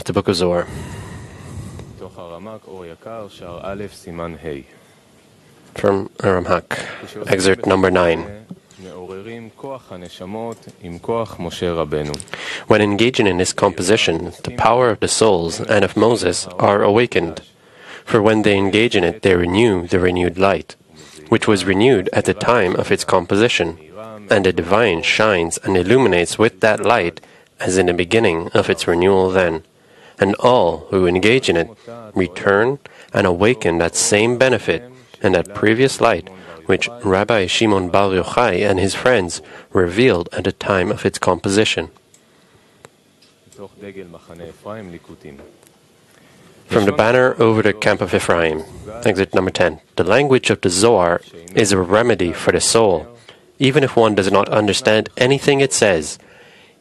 of the Book of Zohar. From Ramak, excerpt number 9. When engaging in this composition, the power of the souls and of Moses are awakened. For when they engage in it, they renew the renewed light, which was renewed at the time of its composition, and the divine shines and illuminates with that light as in the beginning of its renewal then. And all who engage in it return and awaken that same benefit and that previous light which Rabbi Shimon Bar Yochai and his friends revealed at the time of its composition. From the banner over the camp of Ephraim, excerpt number 10. The language of the Zohar is a remedy for the soul. Even if one does not understand anything it says,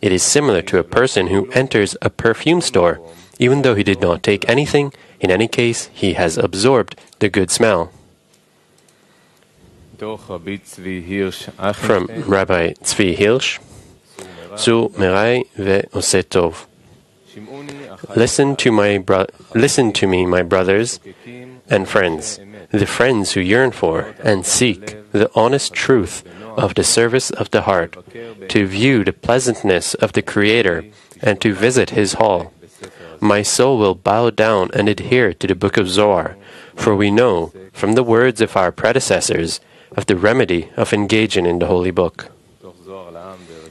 it is similar to a person who enters a perfume store. Even though he did not take anything, in any case, he has absorbed the good smell. From Rabbi Tzvi Hirsch, Sur Merai ve'oseh tov. Listen to me, my brothers and friends, the friends who yearn for and seek the honest truth of the service of the heart, to view the pleasantness of the Creator, and to visit His hall. My soul will bow down and adhere to the Book of Zohar, for we know, from the words of our predecessors, of the remedy of engaging in the Holy Book.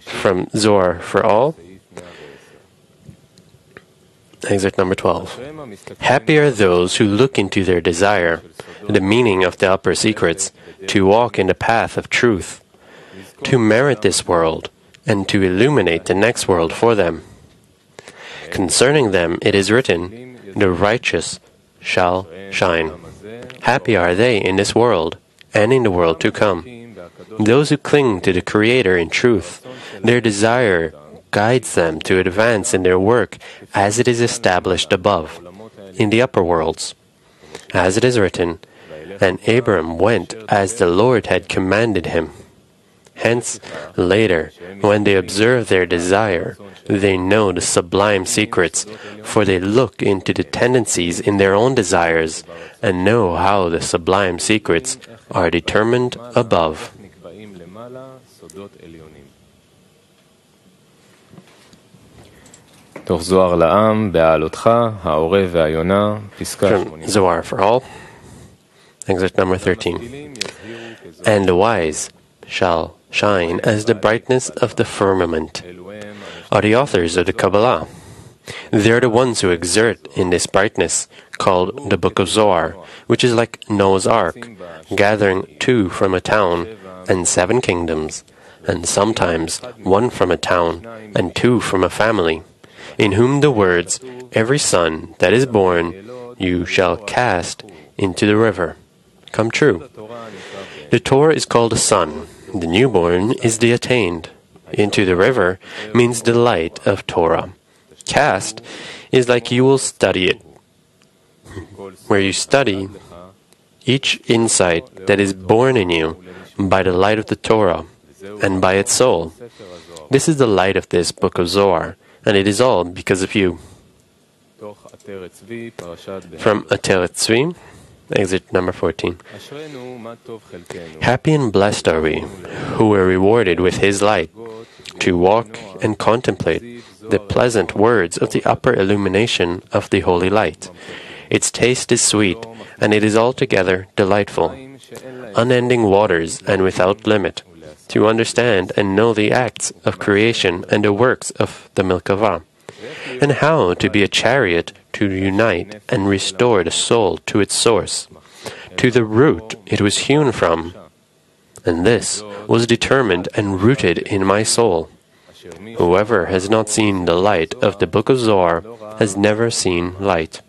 From Zohar for All, excerpt number 12. Happy are those who look into their desire, the meaning of the upper secrets, to walk in the path of truth, to merit this world, and to illuminate the next world for them. Concerning them it is written, the righteous shall shine. Happy are they in this world, and in the world to come. Those who cling to the Creator in truth, their desire guides them to advance in their work as it is established above, in the upper worlds. As it is written, and Abram went as the Lord had commanded him. Hence, later, when they observe their desire, they know the sublime secrets, for they look into the tendencies in their own desires, and know how the sublime secrets are determined above. From Zohar for All, excerpt number 13. And the wise shall shine as the brightness of the firmament, are the authors of the Kabbalah. They are the ones who exert in this brightness, called the Book of Zohar, which is like Noah's Ark, gathering 2 from a town and 7 kingdoms, and sometimes 1 from a town and 2 from a family, in whom the words, every son that is born you shall cast into the river, come true. The Torah is called a son, the newborn is the attained. Into the river means the light of Torah. Cast is like you will study it, where you study each insight that is born in you by the light of the Torah and by its soul. This is the light of this Book of Zohar, and it is all because of you. From Ateret Tzvi, exit number 14. Happy and blessed are we, who were rewarded with His light, to walk and contemplate the pleasant words of the upper illumination of the holy light. Its taste is sweet, and it is altogether delightful. Unending waters and without limit, to understand and know the acts of creation and the works of the Milkava, and how to be a chariot to unite and restore the soul to its source, to the root it was hewn from. And this was determined and rooted in my soul. Whoever has not seen the light of the Book of Zohar has never seen light.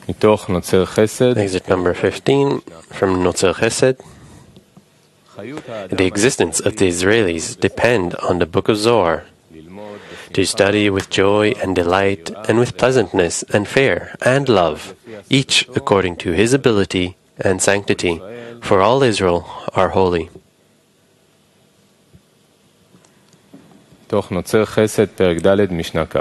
Exit number 15 from Notzer Chesed. The existence of the Israelis depend on the Book of Zohar. To study with joy and delight, and with pleasantness and fear and love, each according to his ability and sanctity, for all Israel are holy. תוך נוצר חסד פרק ד' משנה כ'.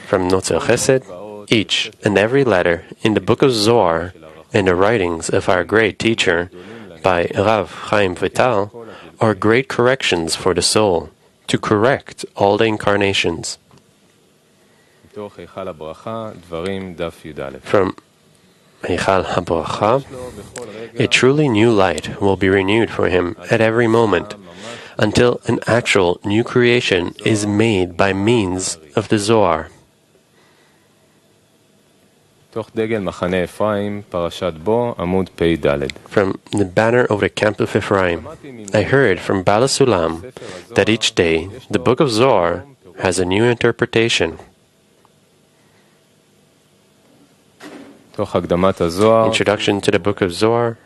From Notzer Chesed, each and every letter in the book of Zohar and the writings of our great teacher by Rav Chaim Vital are great corrections for the soul to correct all the incarnations. מתוך היכל הברכה, דברים דף י"א. From Eichal HaBracha, a truly new light will be renewed for him at every moment, until an actual new creation is made by means of the Zohar. תוך דגל מחנה אפרים, פרשת בו, עמוד פ"ד. From the banner of the camp of Ephraim, I heard from Bala Sulam that each day the book of Zohar has a new interpretation. תוך הקדמת הזוהר, Introduction to the book of Zohar.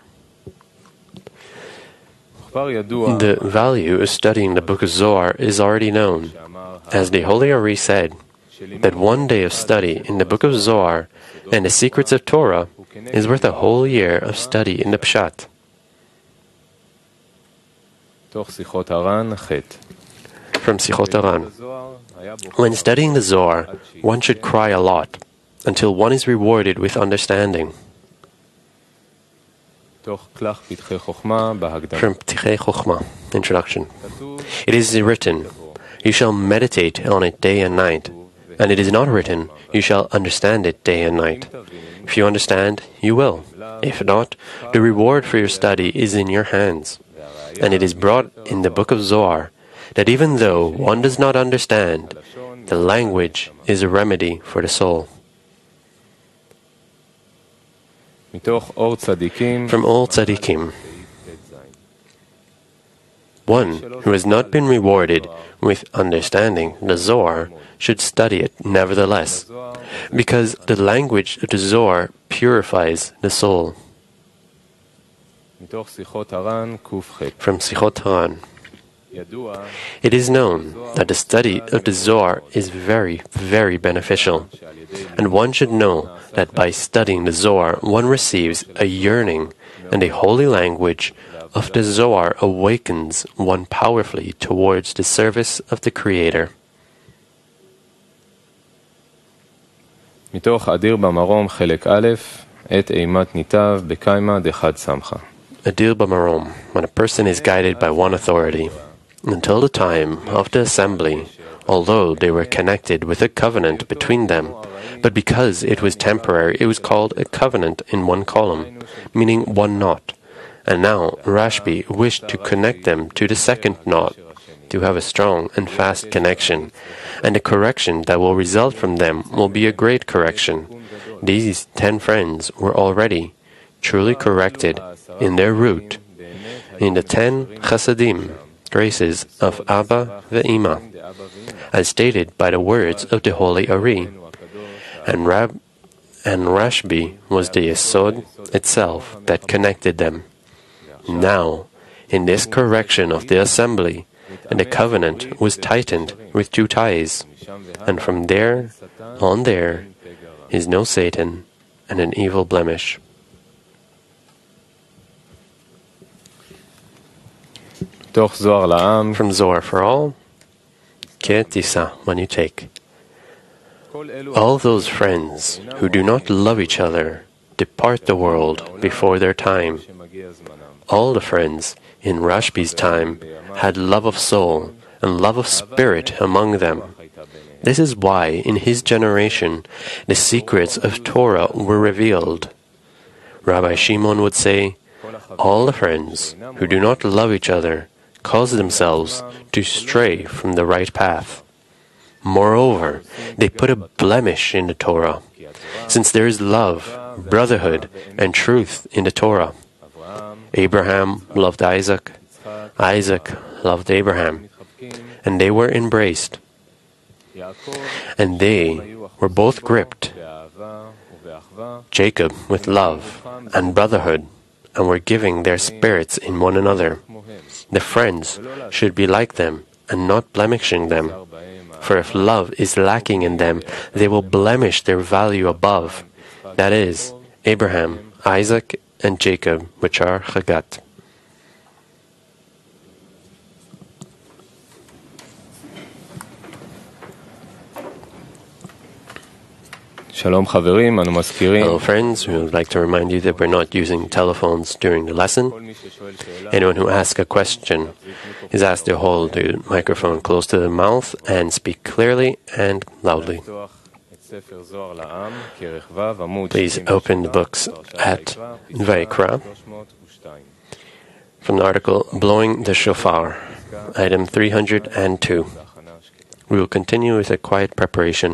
כבר ידוע, The value of studying the book of Zohar is already known. As the Holy Ari said, that one day of study in the book of Zohar and the secrets of Torah is worth a whole year of study in the Pshat. תוך שיחות הר"ן, ח'. From Sichot Aran. When studying the Zohar, one should cry a lot, until one is rewarded with understanding. תוך כלך פתחי חוכמה, בהקדמה. From Ptichei Chochmah, Introduction. It is written, you shall meditate on it day and night. And it is not written, you shall understand it day and night. If you understand, you will. If not, the reward for your study is in your hands. And it is brought in the book of Zohar that even though one does not understand, the language is a remedy for the soul. מתוך אור צדיקים, From all tzaddikim, one who has not been rewarded with understanding the Zohar should study it nevertheless, because the language of the Zohar purifies the soul. מתוך שיחות הר"ן, ק"ח. From Sichot Haran. ידוע, It is known that the study of the Zohar is very, very beneficial, and one should know that by studying the Zohar one receives a yearning, and the holy language of the Zohar awakens one powerfully towards the service of the Creator. מתוך אדיר במרום, חלק א', עת אימת ניתב, בקיימה דחד סמכה. Adir Bamarom, when a person is guided by one authority, until the time of the assembly, although they were connected with a covenant between them, but because it was temporary, it was called a covenant in one column, meaning one knot. And now Rashbi wished to connect them to the second knot, to have a strong and fast connection, and the correction that will result from them will be a great correction. These 10 friends were already truly corrected in their root, in the 10 chasadim, graces of Abba ve'Ima, as stated by the words of the Holy Ari. And Rashbi was the Yesod itself that connected them. Now, in this correction of the assembly, the covenant was tightened with 2 ties, and from there on there is no Satan and an evil blemish. מתוך זוהר לעם, From Zohar for all, Ketisa, when you take. All those friends who do not love each other depart the world before their time. All the friends in Rashbi's time had love of soul and love of spirit among them. This is why in his generation the secrets of Torah were revealed. Rabbi Shimon would say, all the friends who do not love each other cause themselves to stray from the right path. Moreover, they put a blemish in the Torah, since there is love, brotherhood, and truth in the Torah. Abraham loved Isaac, Isaac loved Abraham, and they were embraced. And they were both gripped, Jacob with love and brotherhood, and were giving their spirits in one another. The friends should be like them and not blemishing them. For if love is lacking in them, they will blemish their value above, that is, Abraham, Isaac, and Jacob, which are Chagat. שלום חברים, אנו מזכירים. Hello friends, we would like to remind you that we're not using telephones during the lesson. Anyone who asks a question is asked to hold the microphone close to the mouth and speak clearly and loudly. Please open the books at Vayikra from the article Blowing the Shofar, item 302. We will continue with a quiet preparation.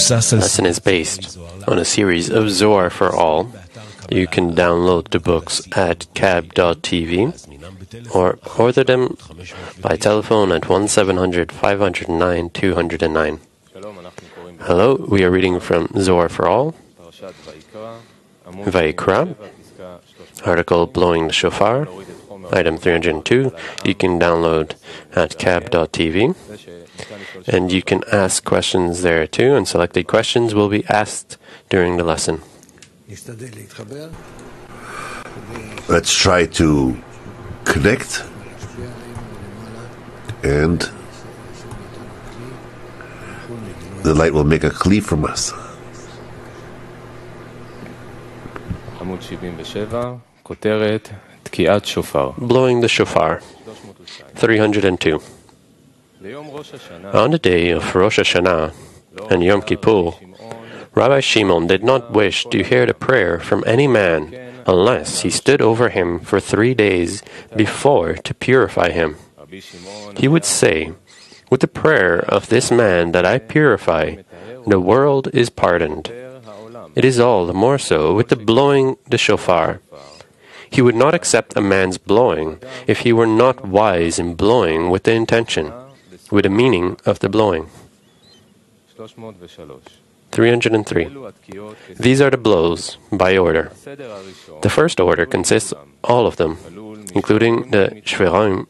Lesson is based on a series of Zohar for All. You can download the books at cab.tv or order them by telephone at 1-700-509-209. Hello, we are reading from Zohar for All, Vayikra, article Blowing the Shofar, item 302. You can download at cab.tv. And you can ask questions there too, and selected questions will be asked during the lesson. Let's try to connect and the light will make a kli from us. Blowing the Shofar, 302. On the day of Rosh Hashanah and Yom Kippur, Rabbi Shimon did not wish to hear the prayer from any man unless he stood over him for 3 days before to purify him. He would say, "With the prayer of this man that I purify, the world is pardoned." It is all the more so with the blowing the shofar. He would not accept a man's blowing if he were not wise in blowing with the intention, with the meaning of the blowing. 303. These are the blows by order. The first order consists all of them, including the shverim,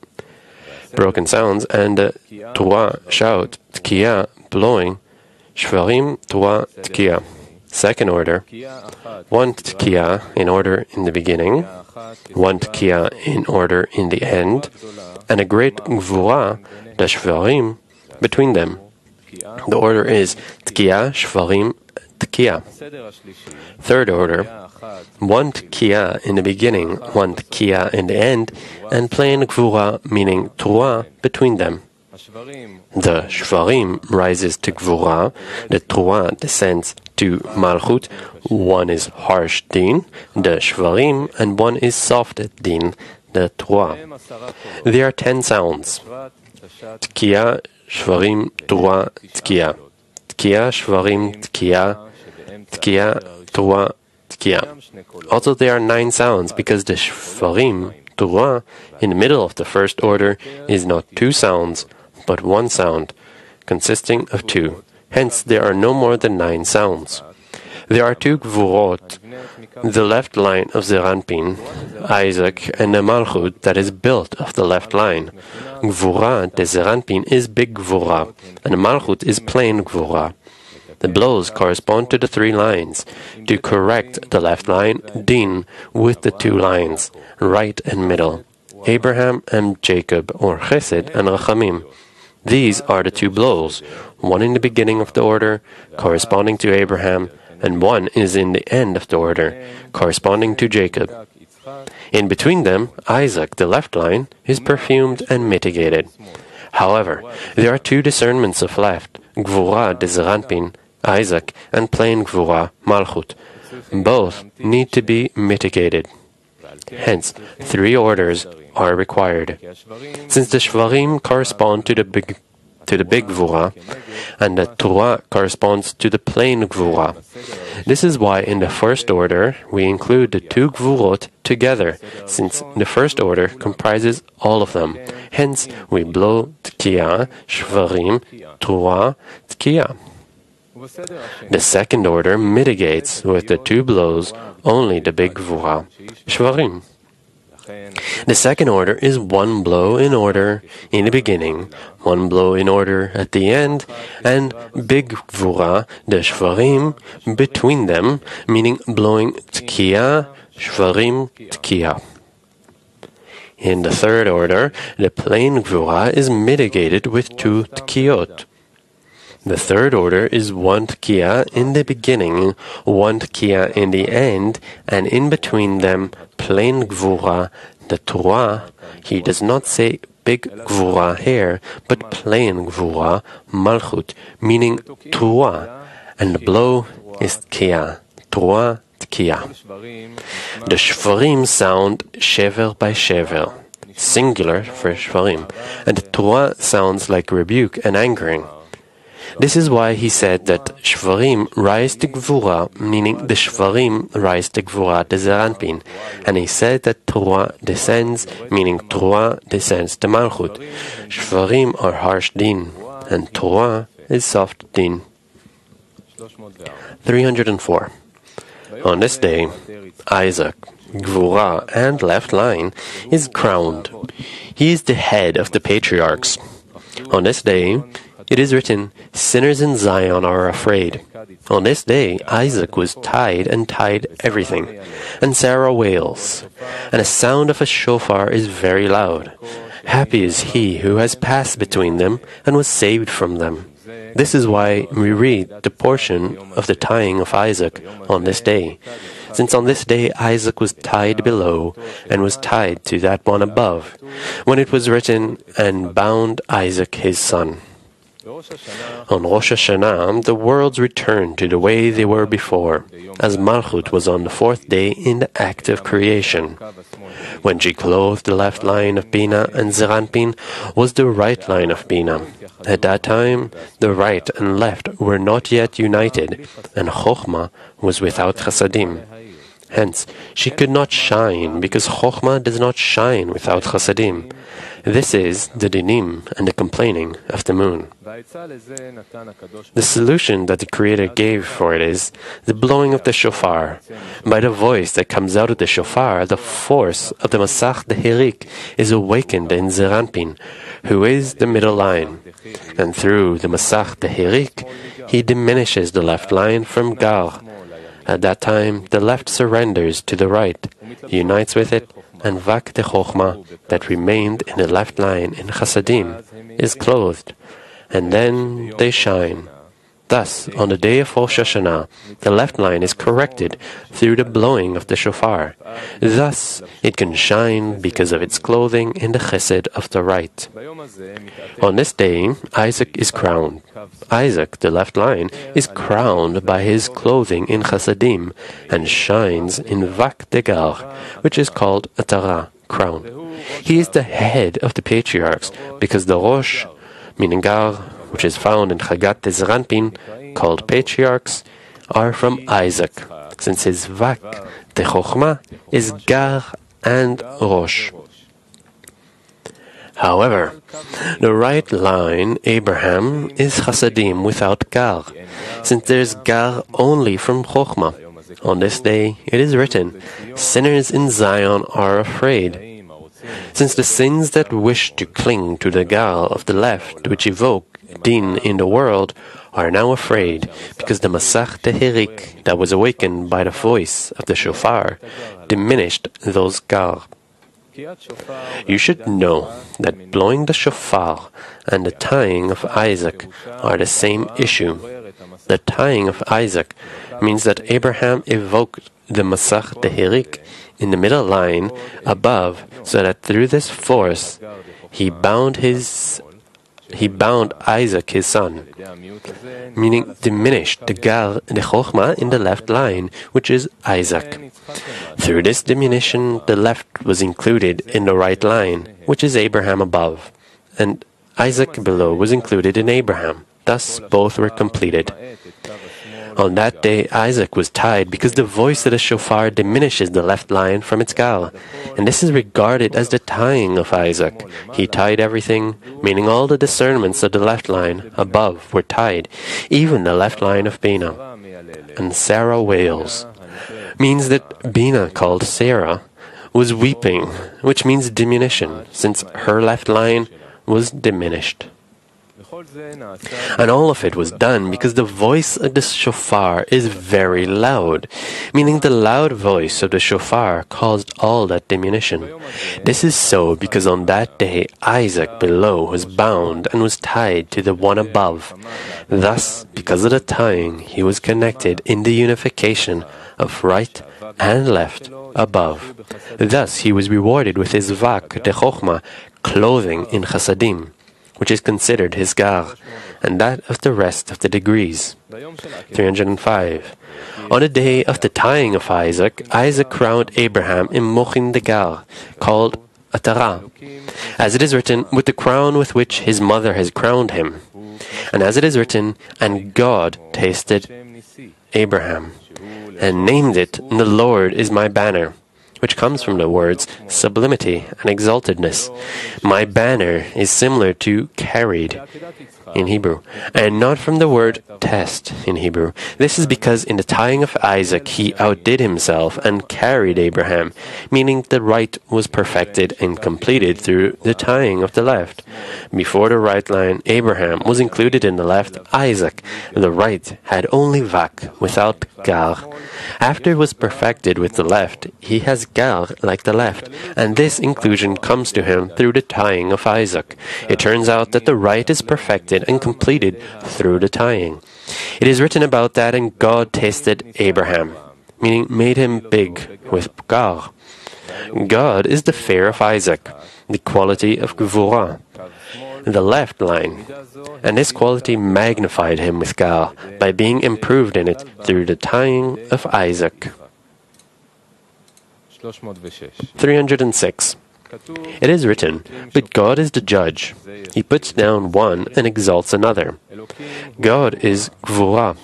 broken sounds, and the tuah, shout, tkiya, blowing, Shvarim, Teruah, Tkiah. Second order, one Tkiah in order in the beginning, one Tkiah in order in the end, and a great Gvurah, the Shvarim, between them. The order is Tkiah, Shvarim, Tkiah. Third order, one Tkiah in the beginning, one Tkiah in the end, and plain Gvurah, meaning Teruah, between them. The Shvarim rises to Gvurah, the Teruah descends to Malchut. One is harsh din, the Shvarim, and one is soft din, the Teruah. There are 10 sounds. Tkiah, Shvarim, Teruah, Tkiah. Tkiah, Shvarim, Tkiah. Tkiah, Teruah, Tkiah. Also there are 9 sounds because the Shvarim, Teruah, in the middle of the first order is not 2 sounds, but 1 sound, consisting of 2. Hence, there are no more than 9 sounds. There are 2 Gvurot, the left line of Zeranpin, Isaac, and the Malchut that is built of the left line. Gvurah, the Zeranpin, is big Gvurah, and the Malchut is plain Gvurah. The blows correspond to the 3 lines. To correct the left line, din, with the 2 lines, right and middle. Abraham and Jacob, or Chesed and Rachamim. These are the 2 blows, one in the beginning of the order, corresponding to Abraham, and one is in the end of the order, corresponding to Jacob. In between them, Isaac, the left line, is perfumed and mitigated. However, there are 2 discernments of left, Gvurah, the Zeranpin, Isaac, and plain Gvurah, Malchut. Both need to be mitigated. Hence, 3 orders are required. Since the Shvarim correspond to the big Gvurah, and the Teruah corresponds to the plain Gvurah. This is why in the first order we include the 2 Gvurot together, since the first order comprises all of them. Hence, we blow Tkiah, Shvarim, Teruah, Tkiah. The second order mitigates with the 2 blows only the big Gvurah, Shvarim. The second order is 1 blow in order in the beginning, 1 blow in order at the end, and big Gvurah, the Shvarim, between them, meaning blowing Tkiah, Shvarim, Tkiah. In the third order, the plain Gvurah is mitigated with 2 Tkiyot. The third order is 1 Tkiah in the beginning, 1 Tkiah in the end, and in between them, plain Gvurah, the Teruah. He does not say big Gvurah here, but plain Gvurah, Malchut, meaning Teruah, and the blow is Tkiah, Teruah, Tkiah. The Shvarim sound shever by shever, singular for Shvarim, and the Teruah sounds like rebuke and angering. This is why he said that Shvarim rise to Gvurah, meaning the Shvarim rise to Gvurah, the Zeranpin, and he said that Teruah descends, meaning Teruah descends to Malchut. Shvarim are harsh din, and Teruah is soft din. 304. On this day, Isaac, Gvurah, and left line, is crowned. He is the head of the patriarchs. On this day, it is written, sinners in Zion are afraid. On this day, Isaac was tied and tied everything, and Sarah wails, and the sound of a shofar is very loud. Happy is he who has passed between them and was saved from them. This is why we read the portion of the tying of Isaac on this day, since on this day Isaac was tied below and was tied to that one above, when it was written, and bound Isaac his son. On Rosh Hashanah, the worlds returned to the way they were before, as Malchut was on the 4th day in the act of creation. When she clothed the left line of Bina, and Zeranpin was the right line of Bina. At that time, the right and left were not yet united, and Chochmah was without Chasadim. Hence, she could not shine, because Chochmah does not shine without Chasadim. This is the dinim and the complaining of the moon. The solution that the Creator gave for it is the blowing of the shofar. By the voice that comes out of the shofar, the force of the Masach Dehirik is awakened in Zeranpin, who is the middle line. And through the Masach Dehirik, he diminishes the left line from gar. At that time, the left surrenders to the right, unites with it, and vak de chokhmah that remained in the left line in chasadim is clothed, and then they shine. Thus, on the day of Rosh Hashanah, the left line is corrected through the blowing of the shofar. Thus, it can shine because of its clothing in the chesed of the right. On this day, Isaac is crowned. Isaac, the left line, is crowned by his clothing in chasadim and shines in vak degar, which is called a tara, crown. He is the head of the patriarchs because the Rosh, meaning gar, which is found in Chagat Zranpin, called patriarchs, are from Isaac, since his vak, the chokhmah, is gar and rosh. However, the right line, Abraham, is chasadim without gar, since there is gar only from chokhmah. On this day, it is written, sinners in Zion are afraid. Since the sins that wish to cling to the gar of the left, which evoke din in the world, are now afraid, because the masach tehirik that was awakened by the voice of the shofar diminished those gar. You should know that blowing the shofar and the tying of Isaac are the same issue. The tying of Isaac means that Abraham evoked the masach tehirik in the middle line above, so that through this force he bound Isaac his son, meaning diminished the gar, the chokhmah in the left line, which is Isaac. Through this diminution, the left was included in the right line, which is Abraham above, and Isaac below was included in Abraham. Thus, both were completed. On that day, Isaac was tied because the voice of the shofar diminishes the left line from its gal, and this is regarded as the tying of Isaac. He tied everything, meaning all the discernments of the left line above were tied, even the left line of Bina. And Sarah wails, means that Bina, called Sarah, was weeping, which means diminution, since her left line was diminished. And all of it was done because the voice of the shofar is very loud, meaning the loud voice of the shofar caused all that diminution. This is so because on that day Isaac below was bound and was tied to the one above. Thus, because of the tying, he was connected in the unification of right and left above. Thus, he was rewarded with his vak, the chokhmah, clothing in chasadim, which is considered his gar, and that of the rest of the degrees. 305. On the day of the tying of Isaac, Isaac crowned Abraham in mochin de gar, called a tara, as it is written, with the crown with which his mother has crowned him. And as it is written, and God tasted Abraham, and named it, the Lord is my banner, which comes from the words sublimity and exaltedness. My banner is similar to carried in Hebrew, and not from the word test in Hebrew. This is because in the tying of Isaac he outdid himself and carried Abraham, meaning the right was perfected and completed through the tying of the left. Before the right line, Abraham was included in the left, Isaac. The right had only vak, without gar. After it was perfected with the left, he has gar like the left, and this inclusion comes to him through the tying of Isaac. It turns out that the right is perfected and completed through the tying. It is written about that, and God tasted Abraham, meaning made him big with gar. God is the fear of Isaac, the quality of gvura, the left line, and this quality magnified him with gar by being improved in it through the tying of Isaac. 306. It is written, but God is the judge. He puts down one and exalts another. God is gvura,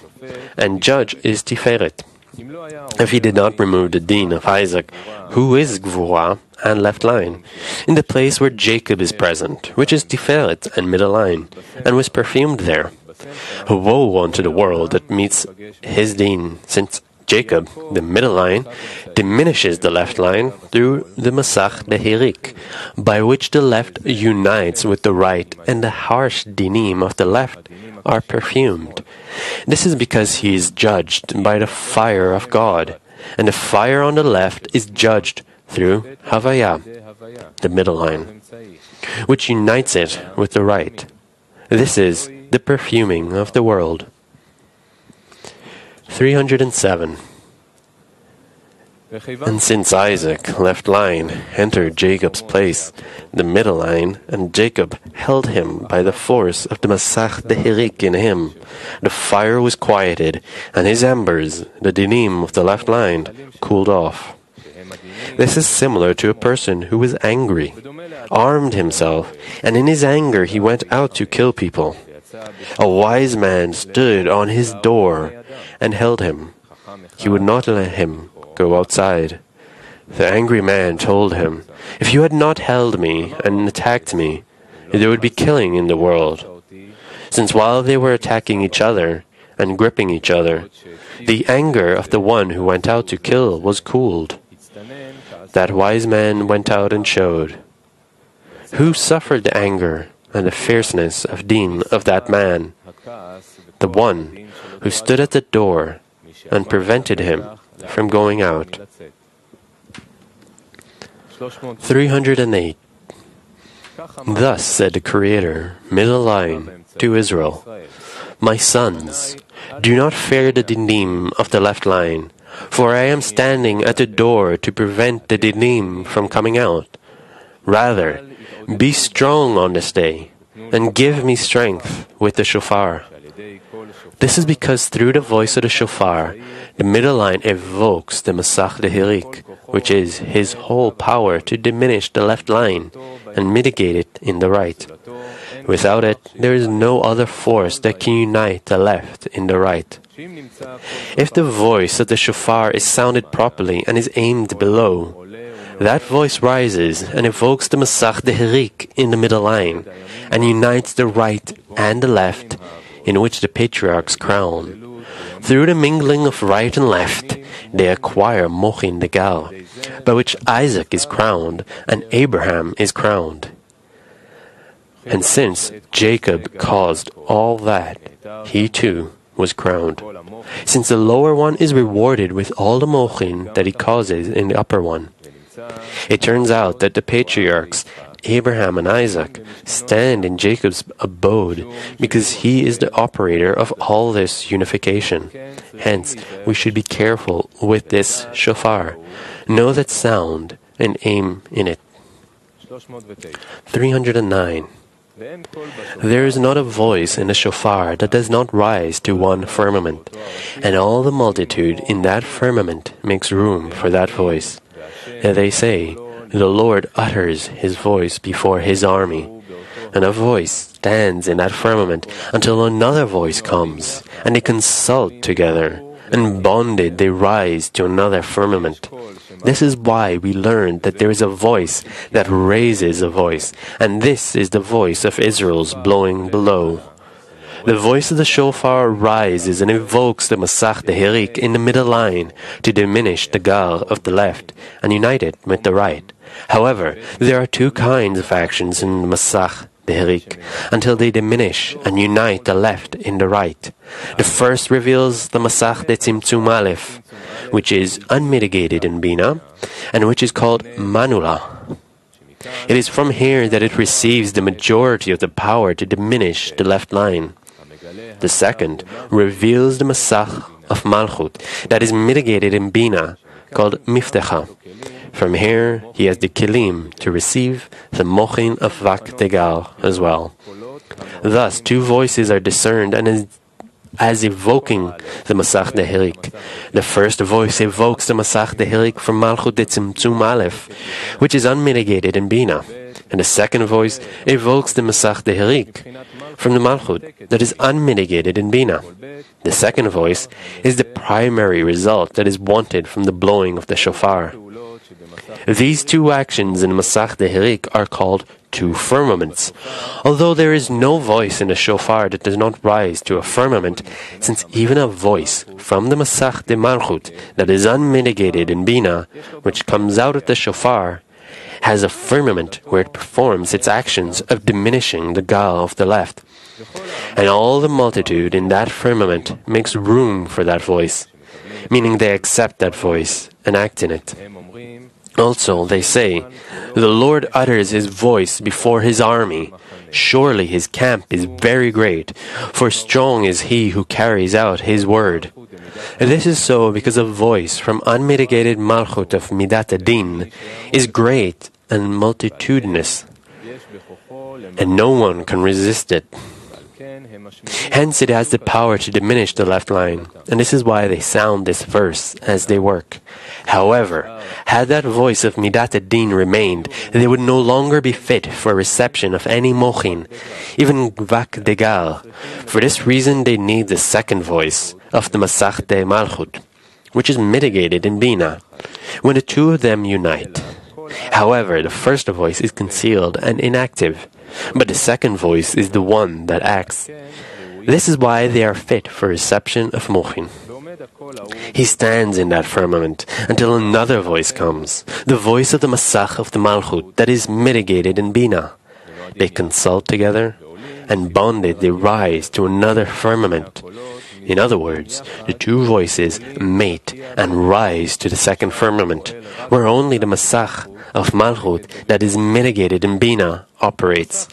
and judge is tiferet. If he did not remove the din of Isaac, who is gvura and left line, in the place where Jacob is present, which is tiferet and middle line, and was perfumed there. Woe unto the world that meets his din, since Jacob, the middle line, diminishes the left line through the Masach Dehirik, by which the left unites with the right and the harsh dinim of the left are perfumed. This is because he is judged by the fire of God, and the fire on the left is judged through Havaya, the middle line, which unites it with the right. This is the perfuming of the world. 307. And since Isaac, left line, entered Jacob's place, the middle line, and Jacob held him by the force of the Masach Dehirik in him, the fire was quieted, and his embers, the dinim of the left line, cooled off. This is similar to a person who was angry, armed himself, and in his anger he went out to kill people. A wise man stood on his door and held him. He would not let him go outside. The angry man told him, "If you had not held me and attacked me, there would be killing in the world." Since while they were attacking each other and gripping each other, the anger of the one who went out to kill was cooled. That wise man went out and showed. Who suffered the anger and the fierceness of din of that man? The one who stood at the door and prevented him from going out. 308. Thus said the Creator, middle line, to Israel, "My sons, do not fear the dinim of the left line, for I am standing at the door to prevent the dinim from coming out. Rather, be strong on this day, and give me strength with the shofar." This is because through the voice of the shofar, the middle line evokes the Masach Dehirik, which is his whole power to diminish the left line and mitigate it in the right. Without it, there is no other force that can unite the left in the right. If the voice of the shofar is sounded properly and is aimed below, that voice rises and evokes the Masach Dehirik in the middle line and unites the right and the left, in which the patriarchs crown. Through the mingling of right and left, they acquire Mochin Degal, by which Isaac is crowned and Abraham is crowned. And since Jacob caused all that, he too was crowned, since the lower one is rewarded with all the Mochin that he causes in the upper one. It turns out that the patriarchs, Abraham and Isaac, stand in Jacob's abode because he is the operator of all this unification. Hence, we should be careful with this shofar, know that sound, and aim in it. 309. There is not a voice in the shofar that does not rise to one firmament, and all the multitude in that firmament makes room for that voice. And they say, "The Lord utters his voice before his army." And a voice stands in that firmament until another voice comes, and they consult together, and bonded they rise to another firmament. This is why we learn that there is a voice that raises a voice, and this is the voice of Israel's blowing below. The voice of the shofar rises and evokes the Masach Dehirik in the middle line to diminish the gar of the left and unite it with the right. However, there are two kinds of actions in the Masach Dehirik until they diminish and unite the left in the right. The first reveals the Masach de Tzimtzum Aleph, which is unmitigated in Bina, and which is called Manula. It is from here that it receives the majority of the power to diminish the left line. The second reveals the Masach of Malchut that is mitigated in Bina, called Miftecha. From here, he has the Kilim to receive the Mochin of Vak Tegal as well. Thus, two voices are discerned and as evoking the Masach Dehirik. The first voice evokes the Masach Dehirik from Malchut de Tzimtzum Aleph, which is unmitigated in Bina. And the second voice evokes the Masach Dehirik from the Malchut that is unmitigated in Bina. The second voice is the primary result that is wanted from the blowing of the shofar. These two actions in Masach Dehirik are called two firmaments. Although there is no voice in the shofar that does not rise to a firmament, since even a voice from the Masach de Malchut that is unmitigated in Bina, which comes out of the shofar, has a firmament where it performs its actions of diminishing the gal of the left. And all the multitude in that firmament makes room for that voice, meaning they accept that voice and act in it. Also, they say, the Lord utters his voice before his army. Surely his camp is very great, for strong is he who carries out his word. And this is so because a voice from unmitigated Malchut of Midat Adin is great and multitudinous, and no one can resist it. Hence it has the power to diminish the left line, and this is why they sound this verse as they work. However, had that voice of Midat Adin remained, they would no longer be fit for reception of any mochin, even Gvak Degal. For this reason they need the second voice of the Masach de Malchut, which is mitigated in Bina, when the two of them unite. However, the first voice is concealed and inactive, but the second voice is the one that acts. This is why they are fit for reception of mochin. He stands in that firmament until another voice comes, the voice of the Masach of the Malchut that is mitigated in Bina. They consult together, and bonded they rise to another firmament. In other words, the two voices mate and rise to the second firmament, where only the Masach of Malchut that is mitigated in Bina operates,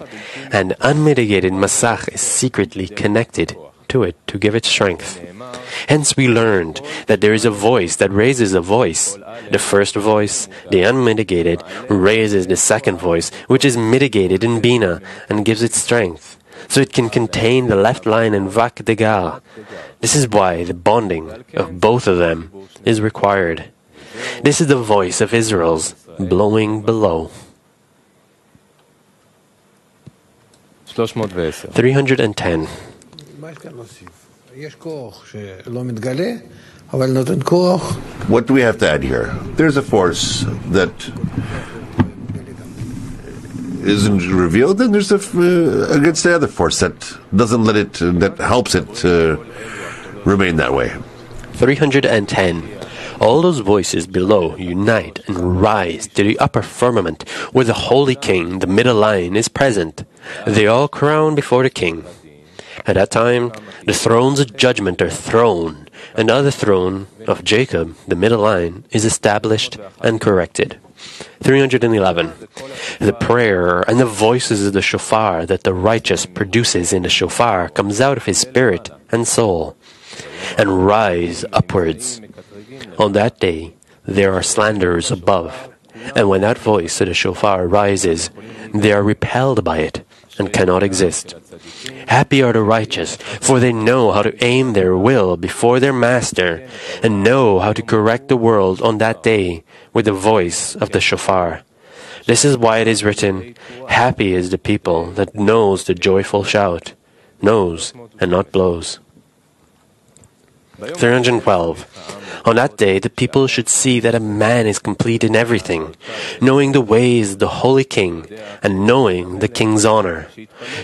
and unmitigated Masach is secretly connected to it to give it strength. Hence we learned that there is a voice that raises a voice. The first voice, the unmitigated, raises the second voice, which is mitigated in Bina, and gives it strength, so it can contain the left line in Vak Degal. This is why the bonding of both of them is required. This is the voice of Israel's blowing below. 310. What do we have to add here? There's a force that isn't revealed, and there's against the other force that doesn't let it, that helps it remain that way. 310. All those voices below unite and rise to the upper firmament, where the Holy King, the middle line, is present. They all crown before the King. At that time, the thrones of judgment are thrown, and the other throne of Jacob, the middle line, is established and corrected. 311. The prayer and the voices of the shofar that the righteous produces in the shofar comes out of his spirit and soul, and rise upwards. On that day, there are slanderers above, and when that voice of the shofar rises, they are repelled by it and cannot exist. Happy are the righteous, for they know how to aim their will before their master, and know how to correct the world on that day with the voice of the shofar. This is why it is written, happy is the people that knows the joyful shout, knows and not blows. 312. On that day, the people should see that a man is complete in everything, knowing the ways of the Holy King, and knowing the King's honor,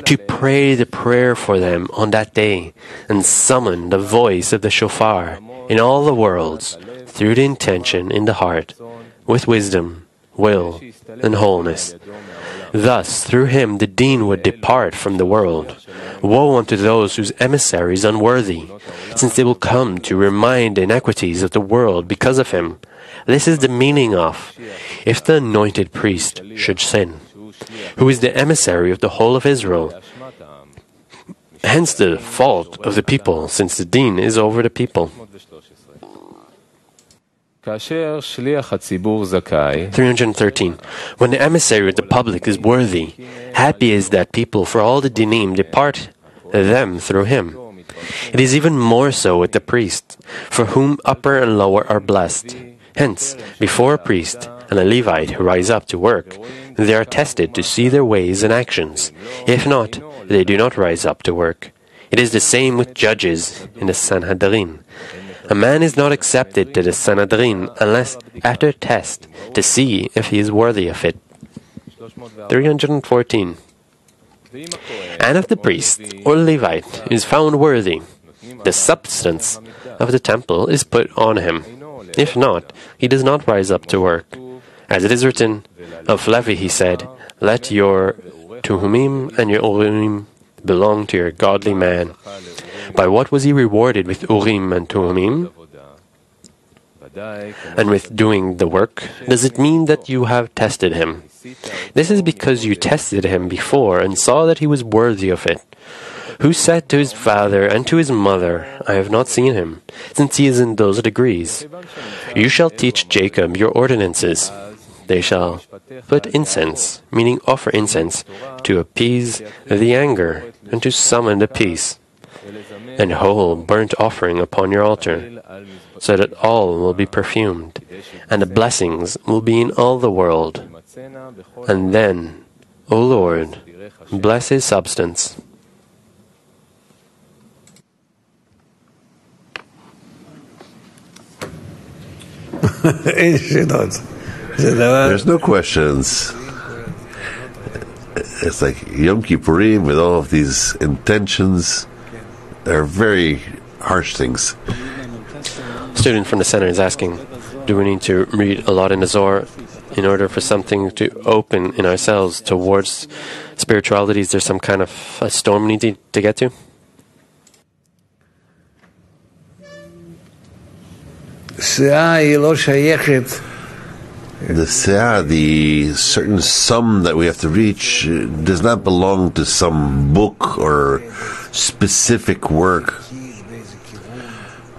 to pray the prayer for them on that day, and summon the voice of the shofar in all the worlds, through the intention in the heart, with wisdom, will, and wholeness. Thus, through him the deen would depart from the world. Woe unto those whose emissary is unworthy, since they will come to remind the inequities of the world because of him. This is the meaning of, if the anointed priest should sin, who is the emissary of the whole of Israel. Hence the fault of the people, since the deen is over the people. 313. When the emissary of the public is worthy, happy is that people, for all the dinim depart them through him. It is even more so with the priest, for whom upper and lower are blessed. Hence, before a priest and a Levite who rise up to work, they are tested to see their ways and actions. If not, they do not rise up to work. It is the same with judges in the Sanhedrin. A man is not accepted to the Sanhedrin unless after a test to see if he is worthy of it. 314. And if the priest or Levite is found worthy, the substance of the temple is put on him. If not, he does not rise up to work. As it is written, of Levi he said, let your Tuhumim and your Urim belong to your godly man. By what was he rewarded with Urim and Tuhumim? And with doing the work, does it mean that you have tested him? This is because you tested him before and saw that he was worthy of it. Who said to his father and to his mother, I have not seen him, since he is in those degrees? You shall teach Jacob your ordinances. They shall put incense, meaning offer incense, to appease the anger and to summon the peace, and whole burnt offering upon your altar, so that all will be perfumed, and the blessings will be in all the world. And then, O Lord, bless his substance. There's no questions. It's like Yom Kippurim with all of these intentions. They're very harsh things. Student from the center is asking, do we need to read a lot in the Zohar in order for something to open in ourselves towards spirituality? Is there some kind of a storm we need to get to? The seah, the certain sum that we have to reach, does not belong to some book or specific work,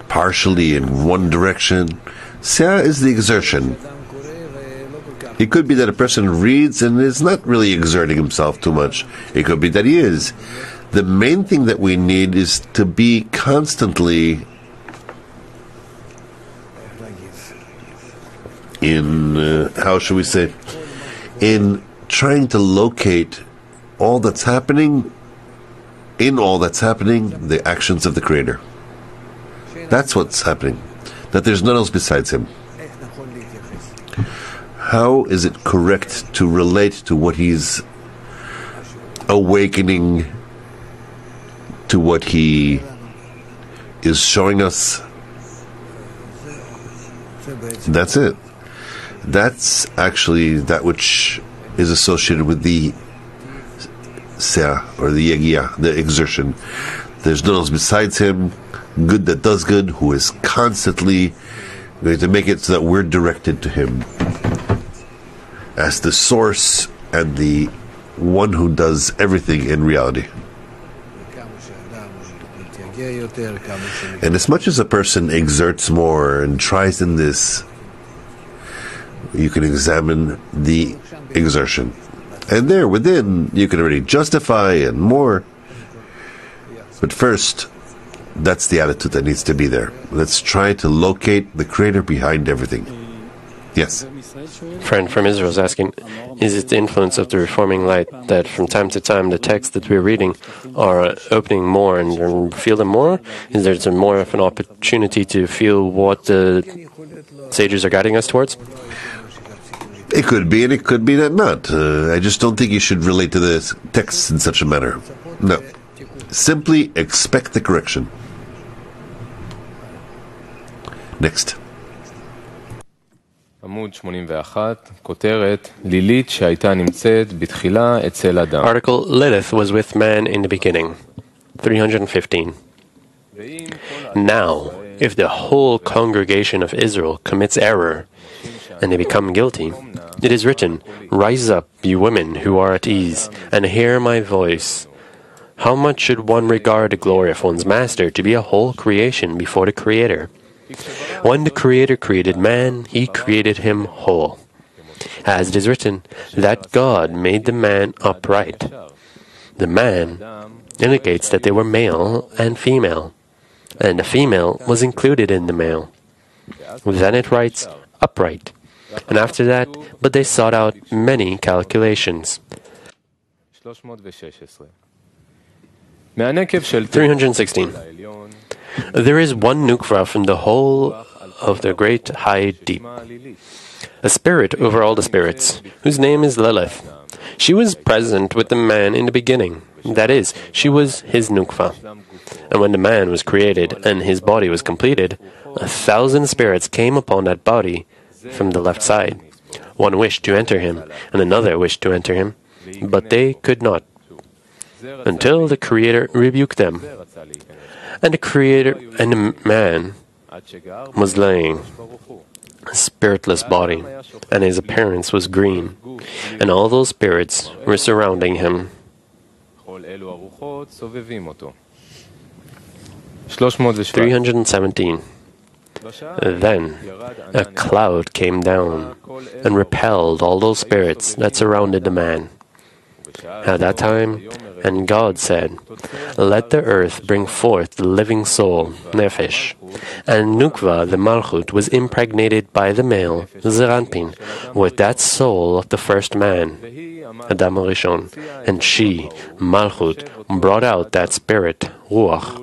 partially in one direction. Seah is the exertion. It could be that a person reads and is not really exerting himself too much. It could be that he is. The main thing that we need is to be constantly in, how should we say, in trying to locate all that's happening, in all that's happening, the actions of the Creator. That's what's happening. That there's none else besides Him. How is it correct to relate to what He's awakening, to what He is showing us? That's it. That's actually that which is associated with the seah, or the yegia, the exertion. There's no one else besides Him, good that does good, who is constantly going to make it so that we're directed to Him as the source and the one who does everything in reality. And as much as a person exerts more and tries in this, you can examine the exertion. And there, within, you can already justify and more. But first, that's the attitude that needs to be there. Let's try to locate the Creator behind everything. Yes? Friend from Israel is asking, is it the influence of the reforming light that from time to time the texts that we're reading are opening more and feel them more? Is there some more of an opportunity to feel what the sages are guiding us towards? It could be, and it could be that not. I just don't think you should relate to the texts in such a manner. No. Simply expect the correction. Next. Article Lilith was with man in the beginning. 315. Now, if the whole congregation of Israel commits error, and they become guilty, it is written, Rise up, you women who are at ease, and hear my voice. How much should one regard the glory of one's master to be a whole creation before the Creator? When the Creator created man, He created him whole. As it is written, that God made the man upright. The man indicates that they were male and female, and the female was included in the male. Then it writes, upright. And after that, but they sought out many calculations. 316. There is one nukva from the whole of the great high deep. a spirit over all the spirits, whose name is Lilith. She was present with the man in the beginning, that is, she was his nukva. And when the man was created and his body was completed, 1,000 spirits came upon that body from the left side. One wished to enter him, and another wished to enter him, but they could not, until the Creator rebuked them. And the man was laying a spiritless body, and his appearance was green, and all those spirits were surrounding him. 317. Then a cloud came down and repelled all those spirits that surrounded the man. At that time, and God said, "Let the earth bring forth the living soul, Nefesh." And Nukva, the Malchut, was impregnated by the male, Zeranpin, with that soul of the first man, Adam Rishon. And she, Malchut, brought out that spirit, Ruach,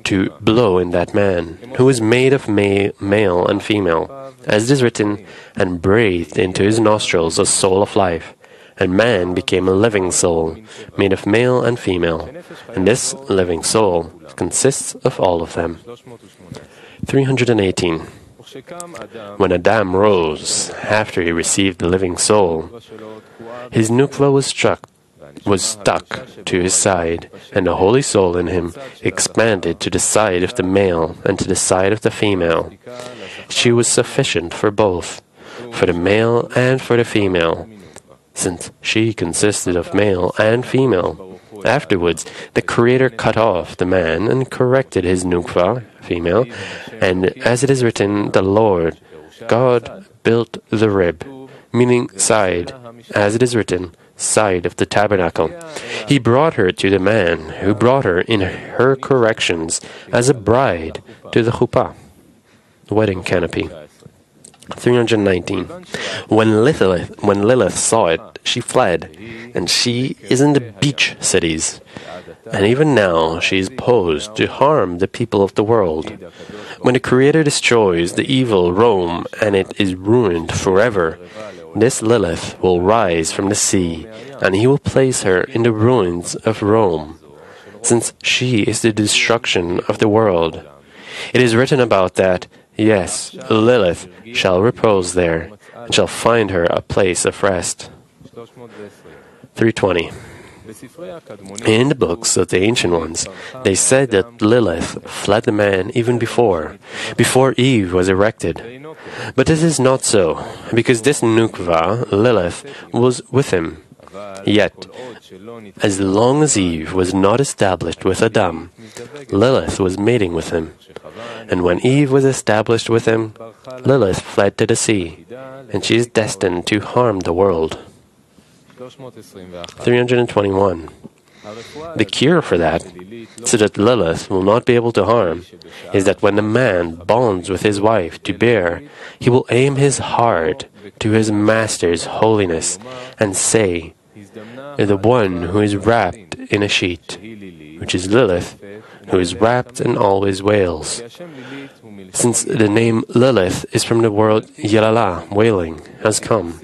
to blow in that man, who was made of male and female, as it is written, and breathed into his nostrils a soul of life. And man became a living soul, made of male and female. And this living soul consists of all of them. 318. When Adam rose, after he received the living soul, his nukva was stuck to his side, and the holy soul in him expanded to the side of the male and to the side of the female. She was sufficient for both, for the male and for the female, since she consisted of male and female. Afterwards, the Creator cut off the man and corrected his nukva, female, and as it is written, the Lord, God, built the rib, meaning side, as it is written, side of the tabernacle. He brought her to the man, who brought her in her corrections as a bride to the chuppah, the wedding canopy. 319. When Lilith saw it, she fled, and she is in the beach cities. And even now she is posed to harm the people of the world. When the Creator destroys the evil Rome and it is ruined forever, this Lilith will rise from the sea, and he will place her in the ruins of Rome, since she is the destruction of the world. It is written about that, yes, Lilith shall repose there, and shall find her a place of rest. 320. In the books of the ancient ones, they said that Lilith fled the man even before Eve was erected. But this is not so, because this Nukva, Lilith, was with him. Yet, as long as Eve was not established with Adam, Lilith was mating with him. And when Eve was established with him, Lilith fled to the sea, and she is destined to harm the world. 321. The cure for that, so that Lilith will not be able to harm, is that when the man bonds with his wife to bear, he will aim his heart to his master's holiness and say, "The one who is wrapped in a sheet," which is Lilith, who is wrapped and always wails. Since the name Lilith is from the word Yelala, wailing, has come.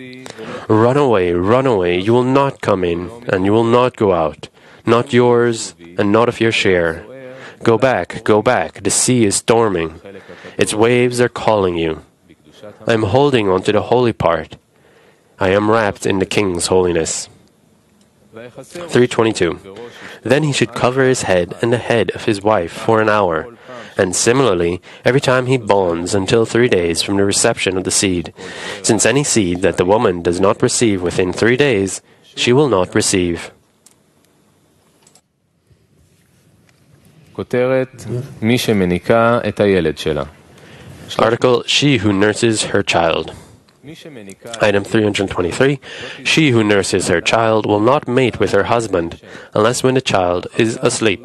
Run away, you will not come in, and you will not go out, not yours, and not of your share. Go back, the sea is storming, its waves are calling you. I am holding on to the holy part. I am wrapped in the King's holiness. 322. Then he should cover his head and the head of his wife for an hour, and similarly, every time he bonds until 3 days from the reception of the seed, since any seed that the woman does not receive within 3 days, she will not receive. Article, she who nurses her child. Item 323. She who nurses her child will not mate with her husband unless when the child is asleep.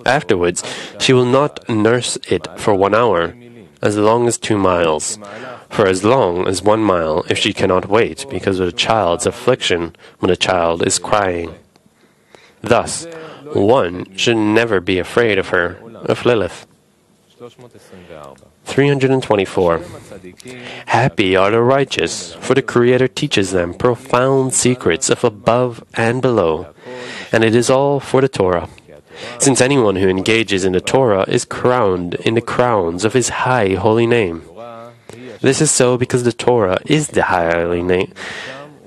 Afterwards, she will not nurse it for 1 hour, as long as 2 miles, for as long as 1 mile if she cannot wait because of the child's affliction when the child is crying. Thus, one should never be afraid of her, of Lilith. 324. Happy are the righteous, for the Creator teaches them profound secrets of above and below, and it is all for the Torah. Since anyone who engages in the Torah is crowned in the crowns of His high holy name. This is so because the Torah is the holy name.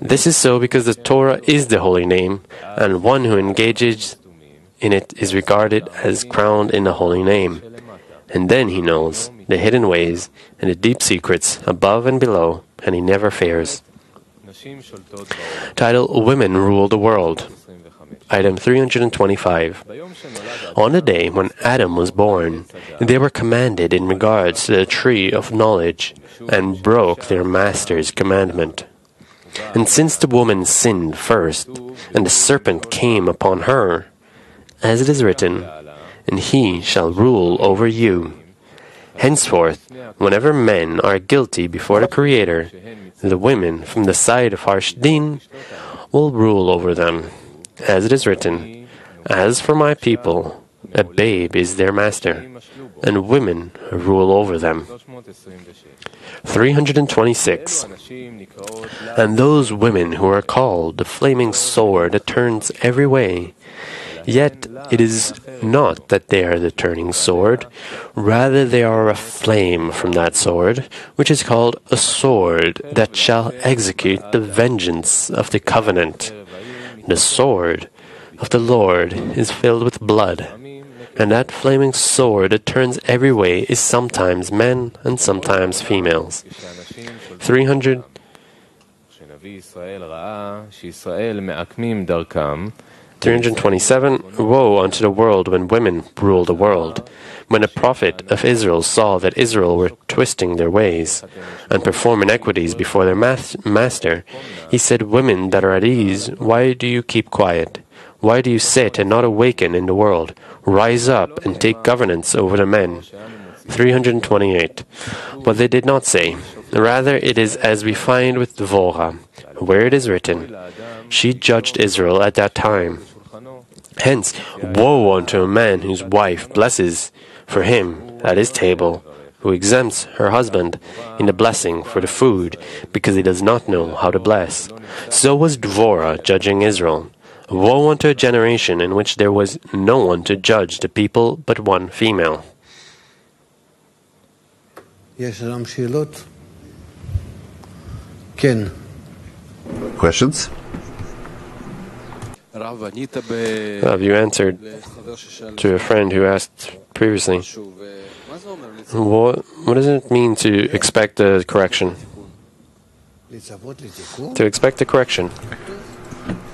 This is so because the Torah is the holy name, and one who engages in it is regarded as crowned in the holy name. And then he knows the hidden ways and the deep secrets above and below, and he never fears. Title: Women Rule the World. Item 325. On the day when Adam was born, they were commanded in regards to the tree of knowledge, and broke their master's commandment. And since the woman sinned first, and the serpent came upon her, as it is written, and he shall rule over you. Henceforth, whenever men are guilty before the Creator, the women from the side of harsh din will rule over them. As it is written, as for my people, a babe is their master, and women rule over them. 326. And those women who are called the flaming sword that turns every way, yet it is not that they are the turning sword, rather they are a flame from that sword, which is called a sword that shall execute the vengeance of the covenant. The sword of the Lord is filled with blood, and that flaming sword that turns every way is sometimes men and sometimes females. 327. Woe unto the world when women rule the world. When the prophet of Israel saw that Israel were twisting their ways and perform inequities before their master, he said, Women that are at ease, why do you keep quiet? Why do you sit and not awaken in the world? Rise up and take governance over the men. 328. But they did not say. Rather, it is as we find with Dvorah, where it is written, She judged Israel at that time. Hence, woe unto a man whose wife blesses for him at his table, who exempts her husband in the blessing for the food, because he does not know how to bless. So was Dvorah judging Israel. Woe unto a generation in which there was no one to judge the people but one female. Questions? Have you answered to a friend who asked previously? What does it mean to expect a correction? To expect a correction.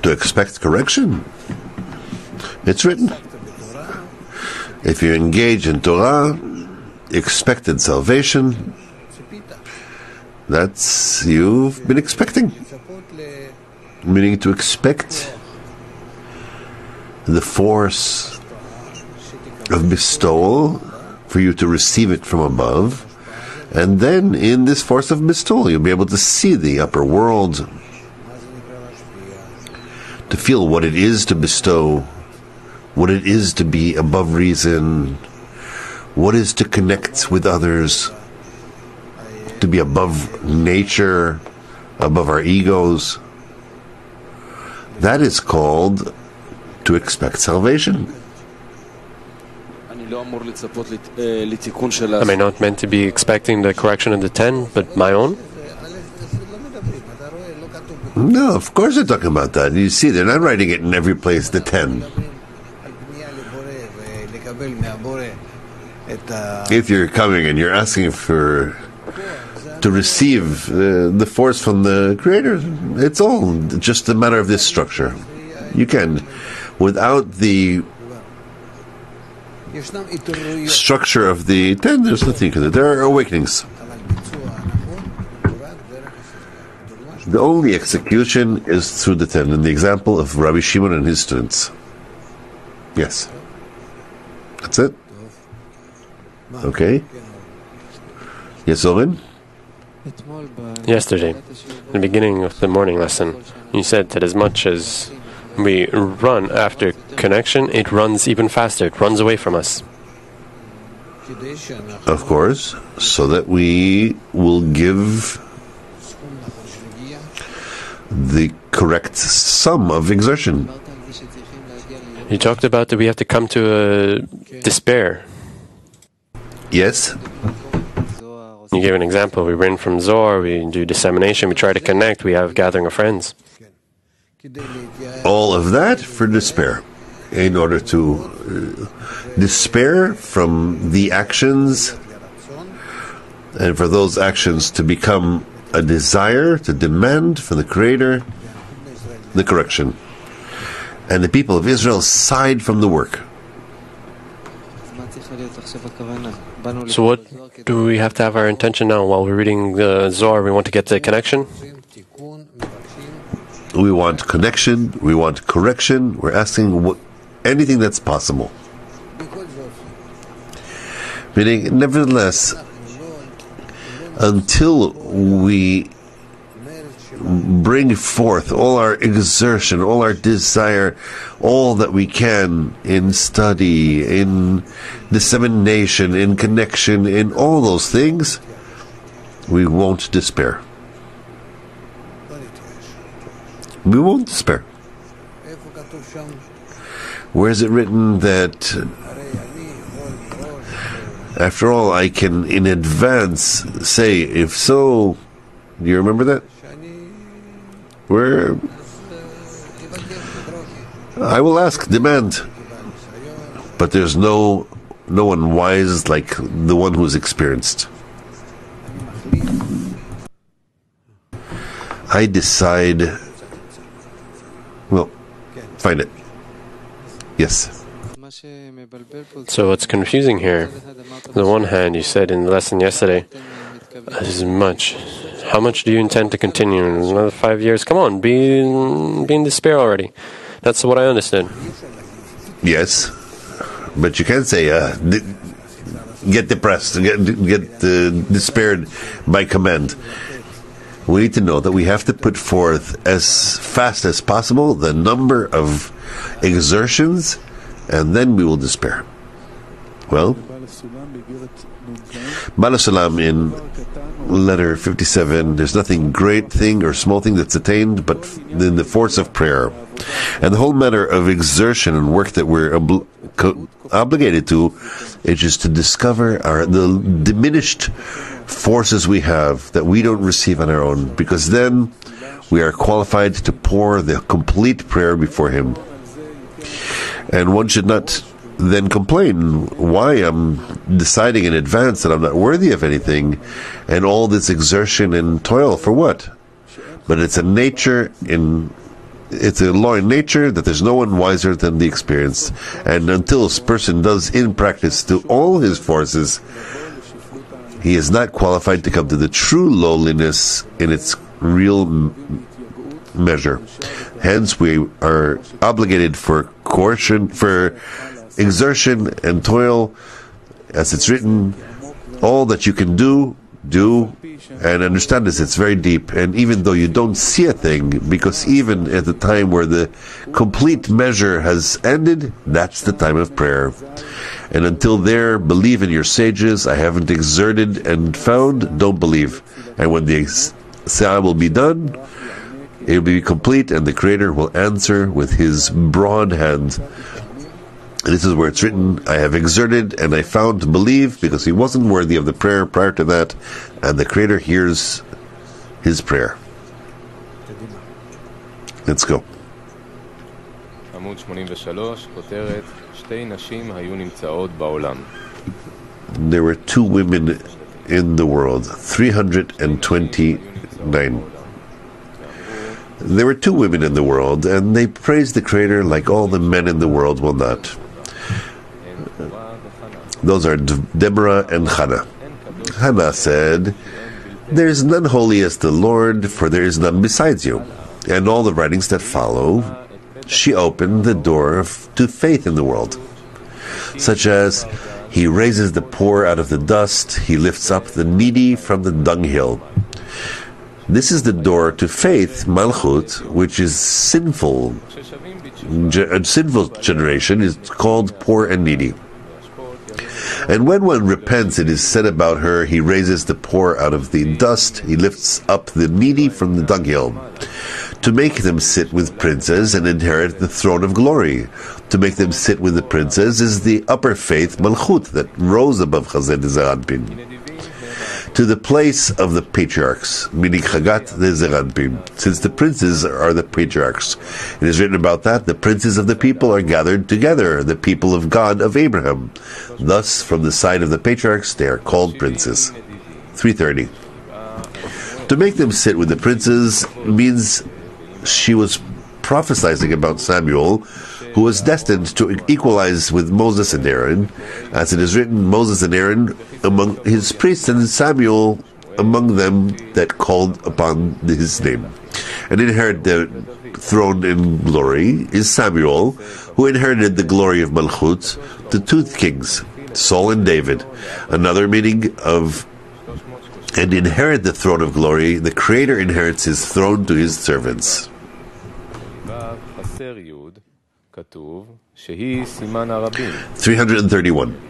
To expect correction? It's written. If you engage in Torah, expected salvation, that's you've been expecting. Meaning to expect the force of bestowal for you to receive it from above, and then in this force of bestowal you'll be able to see the upper world, to feel what it is to bestow, what it is to be above reason, what is to connect with others, to be above nature, above our egos. That is called to expect salvation. Am I not meant to be expecting the correction of the 10, but my own? No, of course they're talking about that. You see, they're not writing it in every place, the 10. If you're coming and you're asking to receive the force from the Creator, it's all just a matter of this structure. You can, without the structure of the 10, there's nothing you can do. There are awakenings. The only execution is through the 10, in the example of Rabbi Shimon and his students. Yes. That's it. Okay. Yes, Oren? Yesterday, in the beginning of the morning lesson, you said that as much as we run after connection, it runs even faster. It runs away from us. of course, so that we will give the correct sum of exertion. You talked about that we have to come to a despair. Yes? You gave an example. We ran from Zohar, we do dissemination, we try to connect, we have gathering of friends. All of that for despair. In order to despair from the actions, and for those actions to become a desire, to demand from the Creator the correction. And the people of Israel sighed from the work. So what do we have to have our intention now while we're reading the Zohar? We want to get the connection? We want connection, we want correction, we're asking anything that's possible. Meaning, nevertheless, until we bring forth all our exertion, all our desire, all that we can in study, in dissemination, in connection, in all those things, we won't despair. We won't despair. Where is it written that, after all, I can in advance say, if so, do you remember that? Where I will ask, demand, but there's no one wise like the one who's experienced. I decide. Well, find it. Yes. So what's confusing here? On the one hand, you said in the lesson yesterday, as much. How much do you intend to continue in another 5 years? Come on, be in despair already. That's what I understood. Yes, but you can't say get depressed, get despaired by command. We need to know that we have to put forth as fast as possible the number of exertions, and then we will despair. Well, Bala Salam in letter 57, there's nothing great thing or small thing that's attained but in the force of prayer. And the whole matter of exertion and work that we're obligated to is just to discover the diminished forces we have that we don't receive on our own, because then we are qualified to pour the complete prayer before Him. And one should not then complain why I'm deciding in advance that I'm not worthy of anything, and all this exertion and toil for what? But it's a law in nature that there's no one wiser than the experienced, and until this person does in practice to all his forces, he is not qualified to come to the true lowliness in its real measure. Hence, we are obligated for coercion, for exertion and toil, as it's written, all that you can do, and understand this, it's very deep. And even though you don't see a thing, because even at the time where the complete measure has ended, that's the time of prayer. And until there, believe in your sages. I haven't exerted and found, don't believe. And when the Siyah will be done, it will be complete, and the Creator will answer with His broad hand. And this is where it's written, I have exerted and I found to believe, because he wasn't worthy of the prayer prior to that, and the Creator hears his prayer. Let's go. There were two women in the world, 329. There were two women in the world, and they praised the Creator like all the men in the world will not. Those are Deborah and Hannah. Hannah said, there is none holy as the Lord, for there is none besides you. And all the writings that follow, she opened the door to faith in the world, such as, He raises the poor out of the dust, He lifts up the needy from the dunghill. This is the door to faith, Malchut, which is sinful. A sinful generation is called poor and needy. And when one repents, it is said about her, he raises the poor out of the dust, he lifts up the needy from the dunghill, to make them sit with princes and inherit the throne of glory. To make them sit with the princes is the upper faith, Malchut, that rose above Chazed Zeranpin, to the place of the patriarchs, meaning Chagat the Zeranpin, since the princes are the patriarchs. It is written about that, the princes of the people are gathered together, the people of God of Abraham. Thus, from the side of the patriarchs, they are called princes. 330. To make them sit with the princes means she was prophesying about Samuel, who was destined to equalize with Moses and Aaron, as it is written, Moses and Aaron among his priests, and Samuel among them that called upon his name. And inherit the throne in glory is Samuel, who inherited the glory of Malchut, the two kings, Saul and David. Another meaning of and inherit the throne of glory, the Creator inherits his throne to his servants. 331.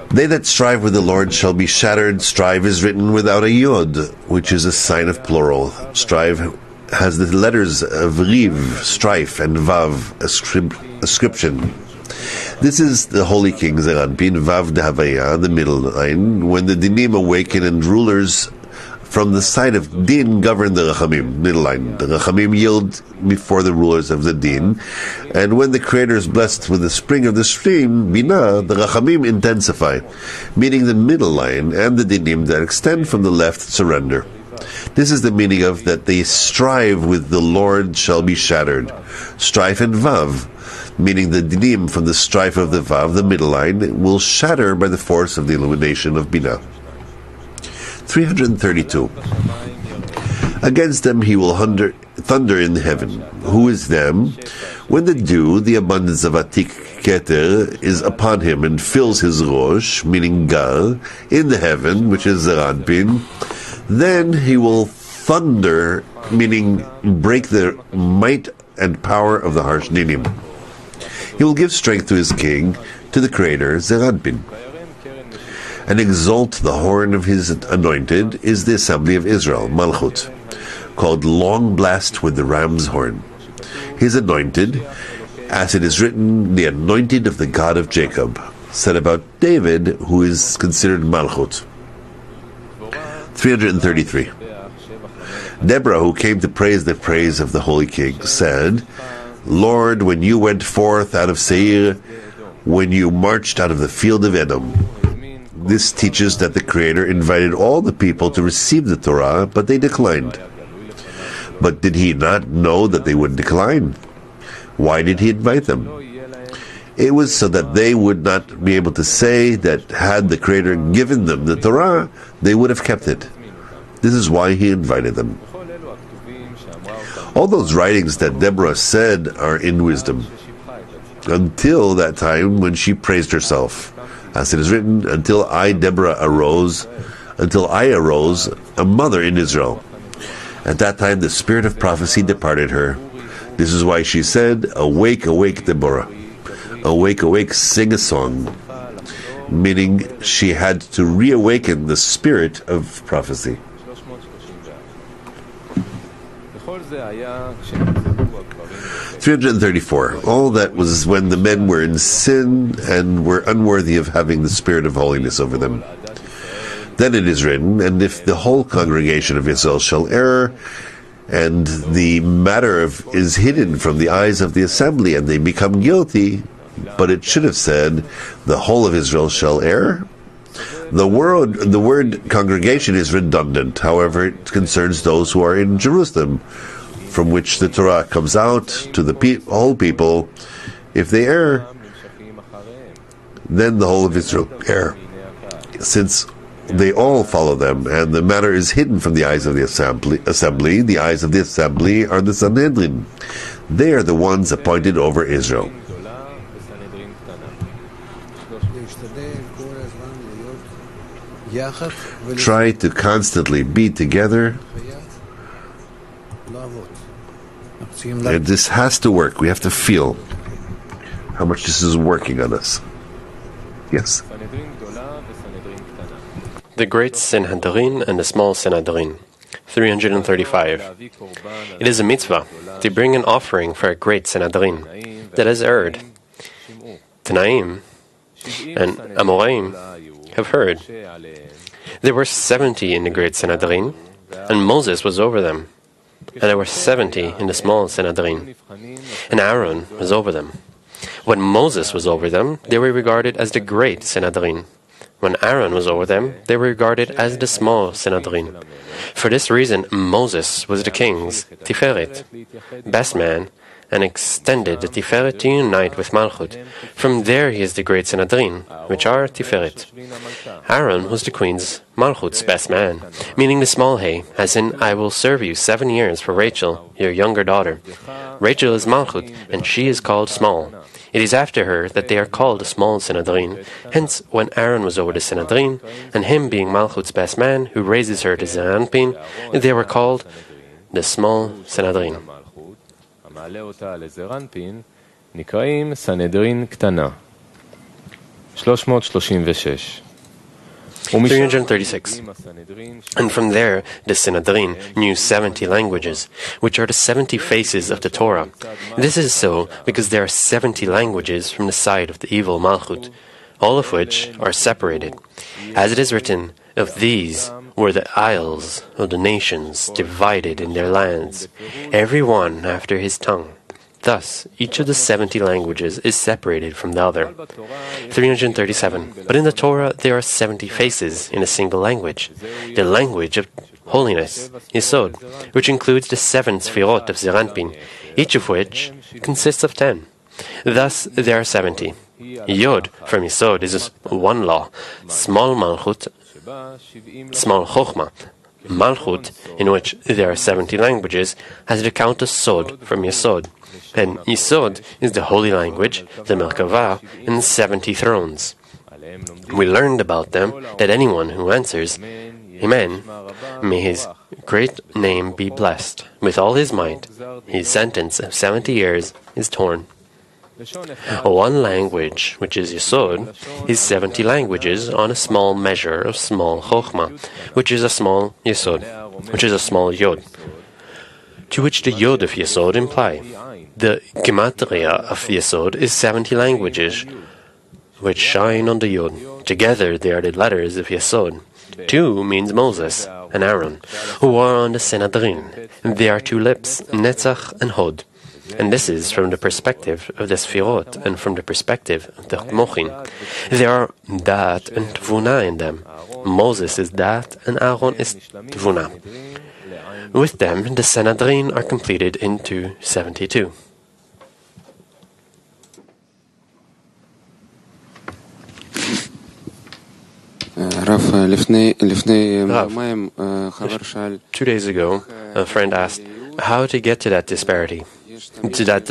They that strive with the Lord shall be shattered. Strive is written without a yod, which is a sign of plural. Strive has the letters of riv, strife, and vav, ascription. This is the Holy King Zeranpin, vav de Havaya, the middle line, when the dinim awaken and rulers from the side of Din govern the Rachamim, middle line. The Rachamim yield before the rulers of the Din, and when the Creator is blessed with the spring of the stream, Binah, the Rachamim intensify, meaning the middle line, and the Dinim that extend from the left surrender. This is the meaning of that they strive with the Lord shall be shattered. Strife and Vav, meaning the Dinim from the strife of the Vav, the middle line, will shatter by the force of the illumination of Binah. 332. Against them he will thunder in heaven. Who is them? When the dew, the abundance of Atik Keter, is upon him and fills his rosh, meaning Gal, in the heaven, which is Zeranpin, then he will thunder, meaning break the might and power of the harsh Dinim. He will give strength to his king, to the Creator, Zeranpin. And exalt the horn of his anointed is the assembly of Israel, Malchut, called long blast with the ram's horn. His anointed, as it is written, the anointed of the God of Jacob, said about David, who is considered Malchut. 333. Deborah, who came to praise the praise of the Holy King, said, Lord, when you went forth out of Seir, when you marched out of the field of Edom. This teaches that the Creator invited all the people to receive the Torah, but they declined. But did he not know that they would decline? Why did he invite them? It was so that they would not be able to say that had the Creator given them the Torah, they would have kept it. This is why he invited them. All those writings that Deborah said are in wisdom, until that time when she praised herself. As it is written, until I, Deborah, arose, a mother in Israel. At that time the spirit of prophecy departed her. This is why she said, Awake, awake, Deborah. Awake, awake, sing a song. Meaning she had to reawaken the spirit of prophecy. 334. All that was when the men were in sin and were unworthy of having the spirit of holiness over them. Then it is written, and if the whole congregation of Israel shall err, and the matter is hidden from the eyes of the assembly, and they become guilty, but it should have said, the whole of Israel shall err. The word congregation is redundant. However, it concerns those who are in Jerusalem, from which the Torah comes out to the whole people. If they err, then the whole of Israel err, since they all follow them, and the matter is hidden from the eyes of the assembly. The eyes of the assembly are the Sanhedrin. They are the ones appointed over Israel. Try to constantly be together. And this has to work. We have to feel how much this is working on us. Yes. The great Sanhedrin and the small Sanhedrin. 335. It is a mitzvah to bring an offering for a great Sanhedrin that has erred. Tanaim and Amoraim have heard. There were 70 in the great Sanhedrin, and Moses was over them. And there were 70 in the small Sanhedrin, and Aaron was over them. When Moses was over them, they were regarded as the great Sanhedrin. When Aaron was over them, they were regarded as the small Sanhedrin. For this reason, Moses was the king's Tiferet, best man, and extended the Tiferet to unite with Malchut. From there he is the great Sanhedrin, which are Tiferet. Aaron was the queen's Malchut's best man, meaning the small hay, as in, I will serve you 7 years for Rachel, your younger daughter. Rachel is Malchut, and she is called small. It is after her that they are called the small Sanhedrin. Hence, when Aaron was over the Sanhedrin, and him being Malchut's best man, who raises her to Zeranpin, they were called the small Sanhedrin. 336. And from there the Sanhedrin knew 70 languages, which are the 70 faces of the Torah. This is so because there are 70 languages from the side of the evil Malchut, all of which are separated. As it is written, of these were the isles of the nations divided in their lands, every one after his tongue. Thus, each of the 70 languages is separated from the other. 337. But in the Torah there are 70 faces in a single language, the language of holiness, Yesod, which includes the 7 Sfirot of Zeranpin, each of which consists of 10. Thus, there are 70. Yod from Yesod is one law, small Malchut, small Chochmah. Malchut, in which there are 70 languages, has the count of Sod from Yesod. And Yesod is the holy language, the Merkavah, and 70 thrones. We learned about them that anyone who answers, Amen, may his great name be blessed, with all his might, his sentence of 70 years is torn. One language, which is Yesod, is 70 languages on a small measure of small Chochmah, which is a small Yesod, which is a small Yod, to which the Yod of Yesod imply. The Gematria of Yesod is 70 languages, which shine on the Yod. Together they are the letters of Yesod. 2 means Moses and Aaron, who are on the Sanhedrin. They are 2 lips, Netzach and Hod. And this is from the perspective of the Sfirot and from the perspective of the Mochin. There are Dat and Tvuna in them. Moses is Dat and Aaron is Tvuna. With them, the Sanhedrin are completed into 72. Rav, 2 days ago, a friend asked how to get to that disparity, to that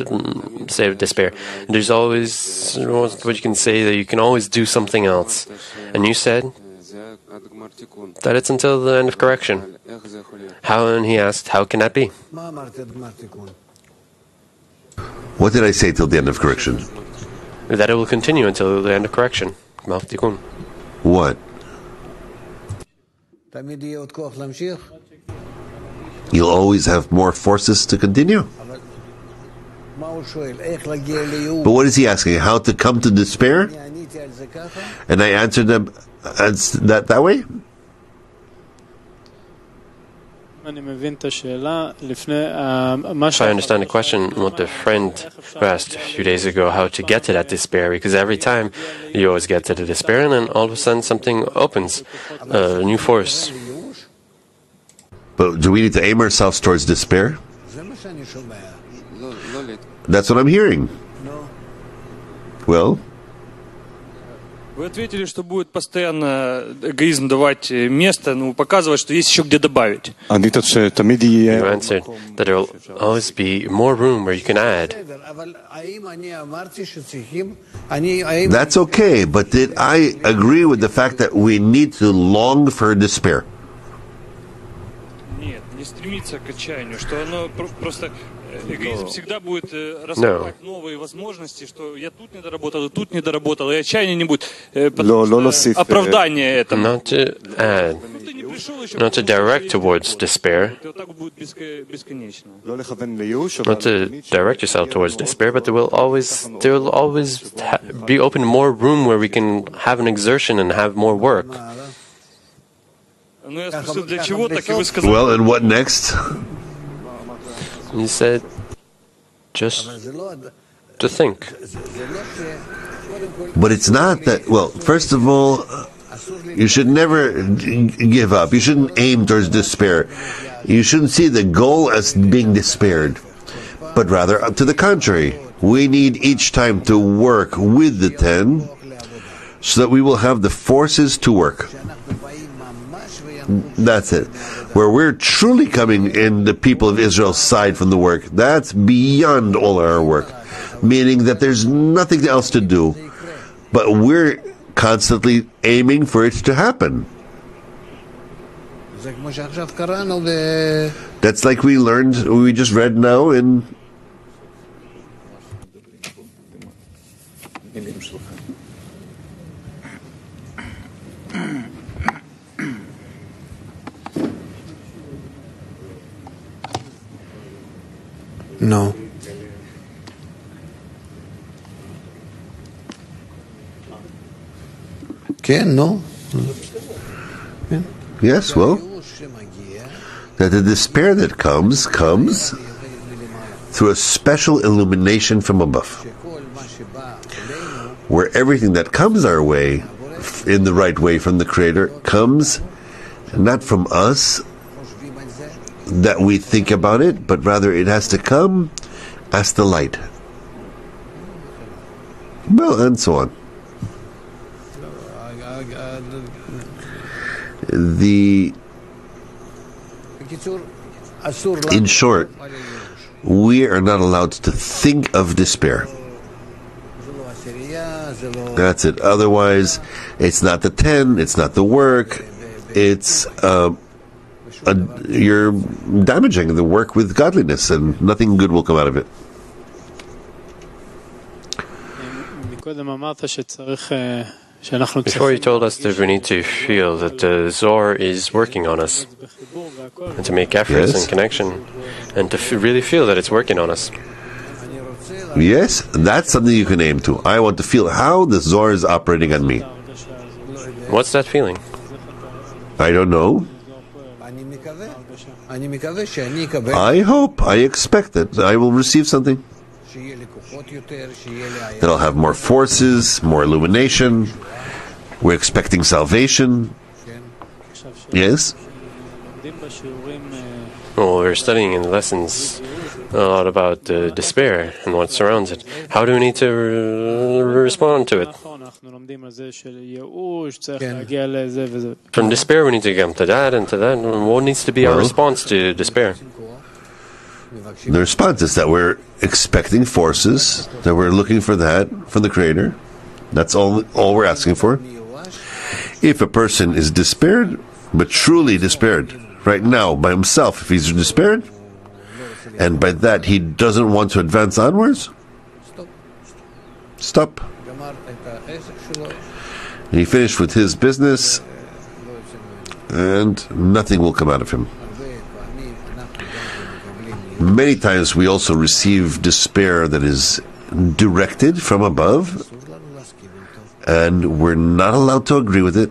state of despair. There's always what you can say, that you can always do something else. And you said that it's until the end of correction. How? And he asked, how can that be? What did I say till the end of correction? That it will continue until the end of correction. What? You'll always have more forces to continue? But what is he asking? How to come to despair? And I answered them that way? If I understand the question, what the friend who asked a few days ago, how to get to that despair, because every time you always get to the despair and then all of a sudden something opens, a new force. But do we need to aim ourselves towards despair? That's what I'm hearing. Well? Вы ответили, что будет постоянно эгоизм давать место, показывать, что есть еще где добавить. You answered that there will always be more room where you can add. That's okay, but did I agree with the fact that we need to long for despair? Нет, не стремиться к отчаянию, что оно просто эгоизм всегда будет раскрывать новые возможности, что я тут не доработал, и тут не доработал, и отчаяния не будет, потому что оправдание этому. Not to add, not to direct towards despair, Это вот так будет бесконечно. not to direct yourself towards despair, but there will always be open more room where we can have an exertion and have more work. Ну, я спросил, для чего так, и вы сказали... Well, and what next? You said just to think. But it's not that, well, first of all, you should never give up. You shouldn't aim towards despair. You shouldn't see the goal as being despaired, but rather, to the contrary, we need each time to work with the 10 so that we will have the forces to work. That's it. Where we're truly coming in the people of Israel's side from the work, that's beyond all our work. Meaning that there's nothing else to do, but we're constantly aiming for it to happen. That's like we just read now in No. No. Yes, well, that the despair that comes through a special illumination from above, where everything that comes our way, in the right way from the Creator, comes not from us, that we think about it, but rather it has to come as the light. Well, and so on. In short, we are not allowed to think of despair. That's it. Otherwise, it's not the 10, it's not the work, it's you're damaging the work with godliness, and nothing good will come out of it. Before you told us that we need to feel that the Zohar is working on us, and to make efforts and connection, and to really feel that it's working on us. Yes, that's something you can aim to. I want to feel how the Zohar is operating on me. What's that feeling? I don't know. I hope, I expect that I will receive something. That I'll have more forces, more illumination. We're expecting salvation. Yes? Well, we're studying in the lessons a lot about despair and what surrounds it. How do we need to respond to it? From despair, we need to come to that and to that. What needs to be our response to despair? The response is that we're expecting forces, that we're looking for that from the Creator. That's all we're asking for. If a person is despaired, but truly despaired, right now by himself, if he's despaired, and by that he doesn't want to advance onwards, stop. And he finished with his business, and nothing will come out of him. Many times we also receive despair that is directed from above, and we're not allowed to agree with it.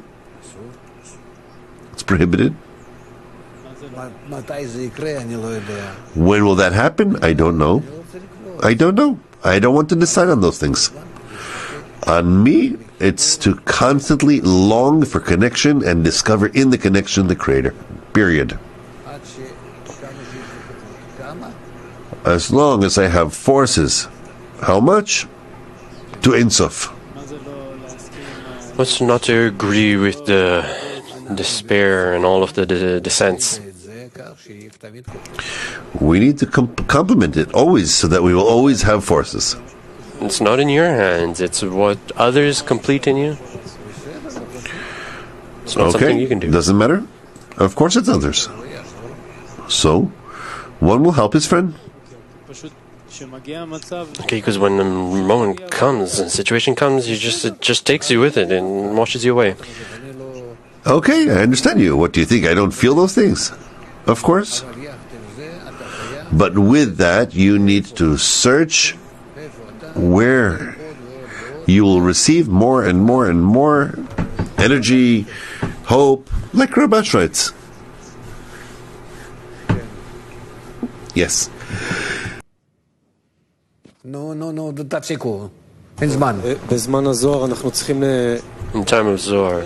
It's prohibited. When will that happen? I don't know. I don't know. I don't want to decide on those things. On me, it's to constantly long for connection and discover in the connection the Creator. Period. As long as I have forces. How much? To Ein Sof. What's not to agree with the despair and all of the dissents? We need to complement it always, so that we will always have forces. It's not in your hands. It's what others complete in you. It's not something you can do. Doesn't matter. Of course it's others. So, one will help his friend. Okay, because when the moment comes, the situation comes, it just takes you with it and washes you away. Okay, I understand you. What do you think? I don't feel those things? Of course. But with that, you need to search where you will receive more and more and more energy, hope, like Rabash writes. Yes. No, תפסיקו. אין זמן. In time of Zohar,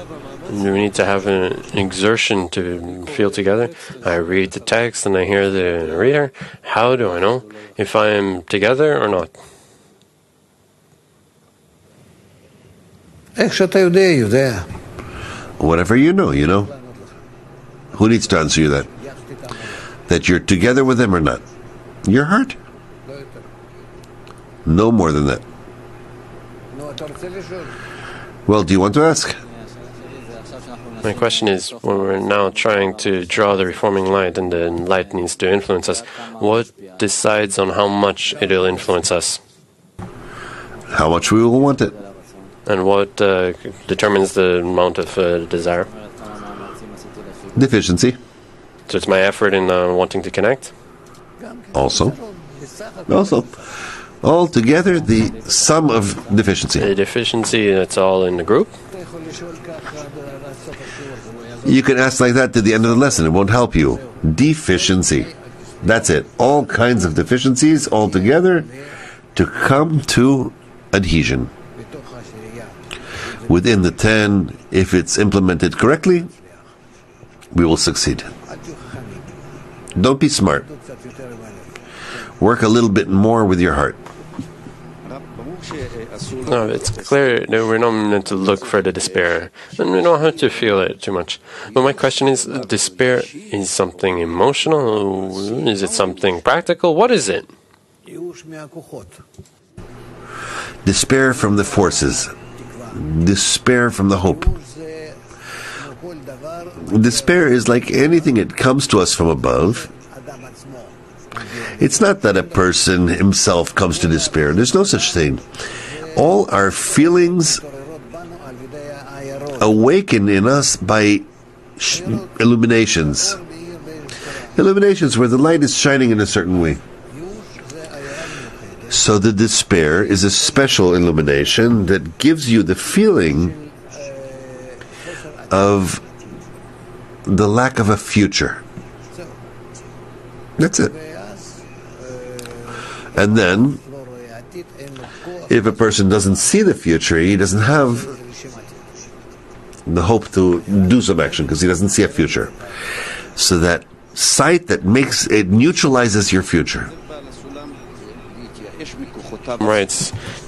we need to have an exertion to feel together. I read the text and I hear the reader. How do I know if I am together or not? איך שאתה יודע. Whatever you know, you know. Who needs to answer you that? That you're together with them or not? Your heart? No more than that. Well, do you want to ask? My question is, when we're now trying to draw the reforming light and the light needs to influence us, what decides on how much it will influence us? How much we will want it. And what determines the amount of desire? Deficiency. So it's my effort in wanting to connect? Also. Altogether, the sum of deficiency. The deficiency, that's all in the group? You can ask like that to the end of the lesson. It won't help you. Deficiency. That's it. All kinds of deficiencies all together to come to adhesion. Within the 10, if it's implemented correctly, we will succeed. Don't be smart. Work a little bit more with your heart. No, it's clear that we're not meant to look for the despair, and we don't have to feel it too much. But my question is, despair is something emotional? Is it something practical? What is it? Despair from the forces. Despair from the hope. Despair is like anything that comes to us from above. It's not that a person himself comes to despair. There's no such thing. All our feelings awaken in us by illuminations. Illuminations where the light is shining in a certain way. So the despair is a special illumination that gives you the feeling of the lack of a future. That's it. And then, if a person doesn't see the future, he doesn't have the hope to do some action because he doesn't see a future. So that sight that makes it neutralizes your future. Right,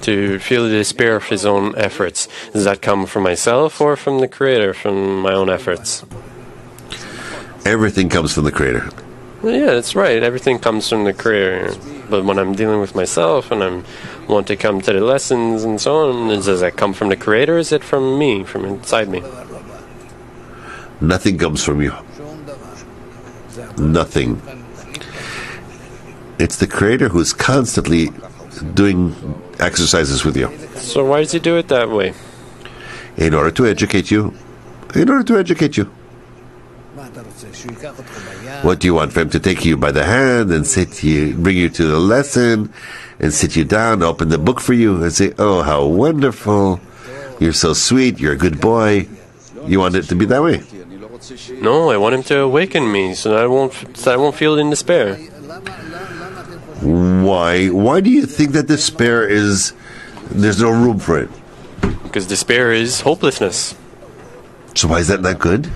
to feel the despair of his own efforts. Does that come from myself or from the Creator, from my own efforts? Everything comes from the Creator. Well, yeah, that's right. Everything comes from the Creator. But when I'm dealing with myself and I want to come to the lessons and so on, does that come from the Creator or is it from me, from inside me? Nothing comes from you. Nothing. It's the Creator who's constantly doing exercises with you. So why does he do it that way? In order to educate you. In order to educate you. What do you want for him to take you by the hand and bring you to the lesson and sit you down, open the book for you and say, "Oh, how wonderful. You're so sweet. You're a good boy." You want it to be that way? No, I want him to awaken me so that I won't feel in despair. Why? Why do you think that despair there's no room for it? Because despair is hopelessness. So why is that not good?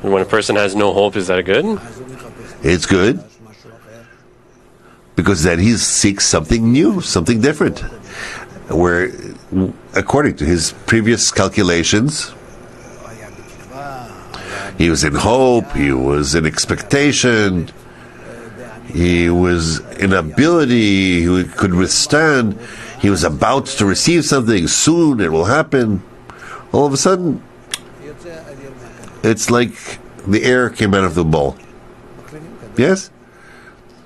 When a person has no hope, is that good? It's good. Because then he seeks something new, something different. Where, according to his previous calculations, he was in hope, he was in expectation, he was in ability, he could withstand, he was about to receive something, soon it will happen. All of a sudden, it's like the air came out of the ball. Yes?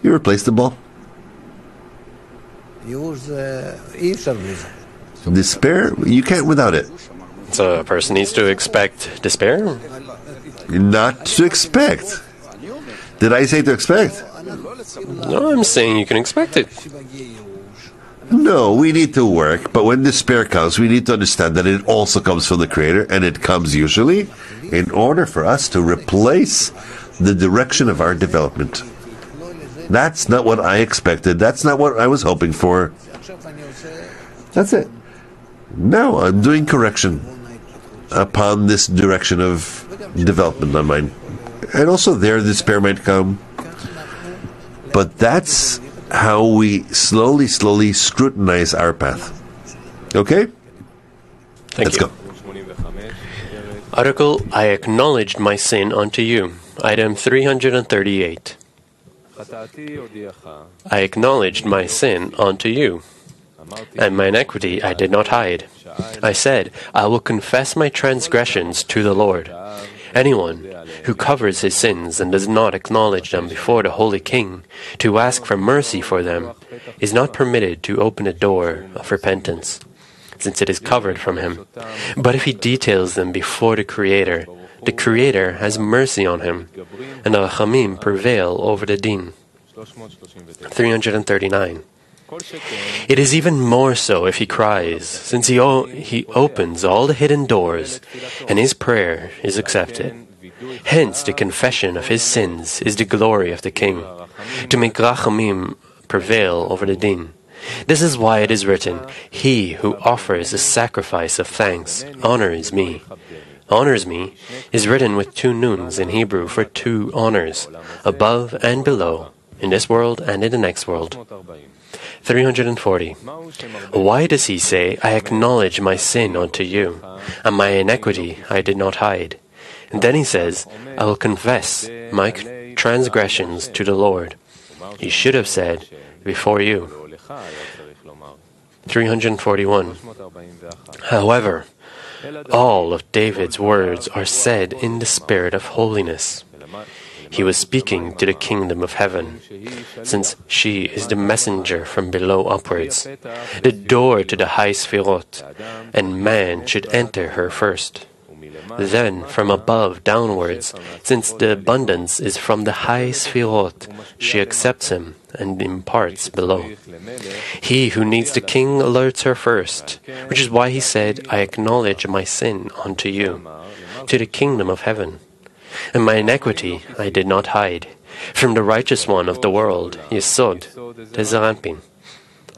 You replaced the ball. Despair, you can't without it. So a person needs to expect despair? Not to expect. Did I say to expect? No, I'm saying you can expect it. No, we need to work, but when despair comes, we need to understand that it also comes from the Creator, and it comes usually in order for us to replace the direction of our development. That's not what I expected. That's not what I was hoping for. That's it. Now I'm doing correction upon this direction of development on mine. And also there, despair might come. But that's how we slowly scrutinize our path. Okay? Let's go. Article, I acknowledged my sin unto you. Item 338. I acknowledged my sin unto you, and my iniquity I did not hide. I said, I will confess my transgressions to the Lord. Anyone who covers his sins and does not acknowledge them before the Holy King to ask for mercy for them is not permitted to open a door of repentance, since it is covered from him. But if he details them before the Creator has mercy on him, and the Rachamim prevail over the Din. 339. It is even more so if he cries, since he opens all the hidden doors, and his prayer is accepted. Hence, the confession of his sins is the glory of the King, to make Rachamim prevail over the Din. This is why it is written, He who offers a sacrifice of thanks honors me. Honors me is written with two nuns in Hebrew for two honors, above and below, in this world and in the next world. 340. Why does he say, I acknowledge my sin unto you, and my iniquity I did not hide? And then he says, I will confess my transgressions to the Lord. He should have said, before you. 341. However, all of David's words are said in the spirit of holiness. He was speaking to the kingdom of heaven, since she is the messenger from below upwards, the door to the high Sfirot, and man should enter her first. Then from above downwards, since the abundance is from the high Sfirot, she accepts him and imparts below. He who needs the king alerts her first, which is why he said, I acknowledge my sin unto you, to the kingdom of heaven. And my iniquity I did not hide, from the righteous one of the world, zzsolt, zzrampin.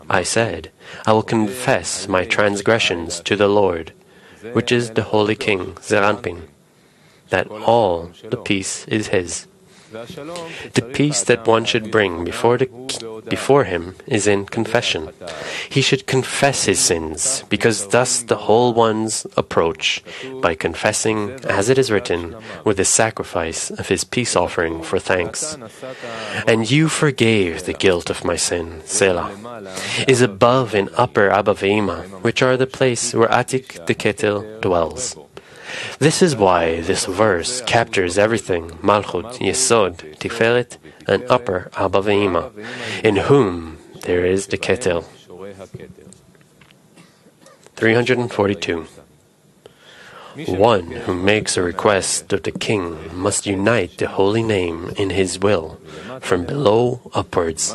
I said, I will confess my transgressions to the Lord, which is the Holy King, zzrampin, that all the peace is his. The peace that one should bring before him is in confession. He should confess his sins, because thus the whole one's approach, by confessing, as it is written, with the sacrifice of his peace offering for thanks. And you forgave the guilt of my sin, Selah, is above and upper Abba Ve'ima, which are the place where Atik the Ketel dwells. This is why this verse captures everything, Malchut, Yesod, Tiferet, and upper Abba Ve'ima, in whom there is the Ketel. 342. One who makes a request of the king must unite the holy name in his will, from below upwards,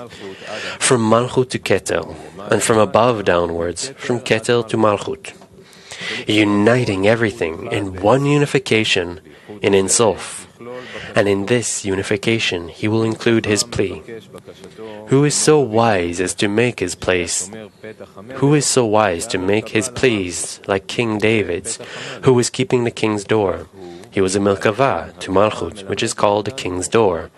from Malchut to Ketel, and from above downwards, from Ketel to Malchut, uniting everything in one unification in Ein Sof, and in this unification he will include his plea. Who is so wise as to make his pleas like King David's, who was keeping the king's door? He was a Milkava to Malchut, which is called the king's door.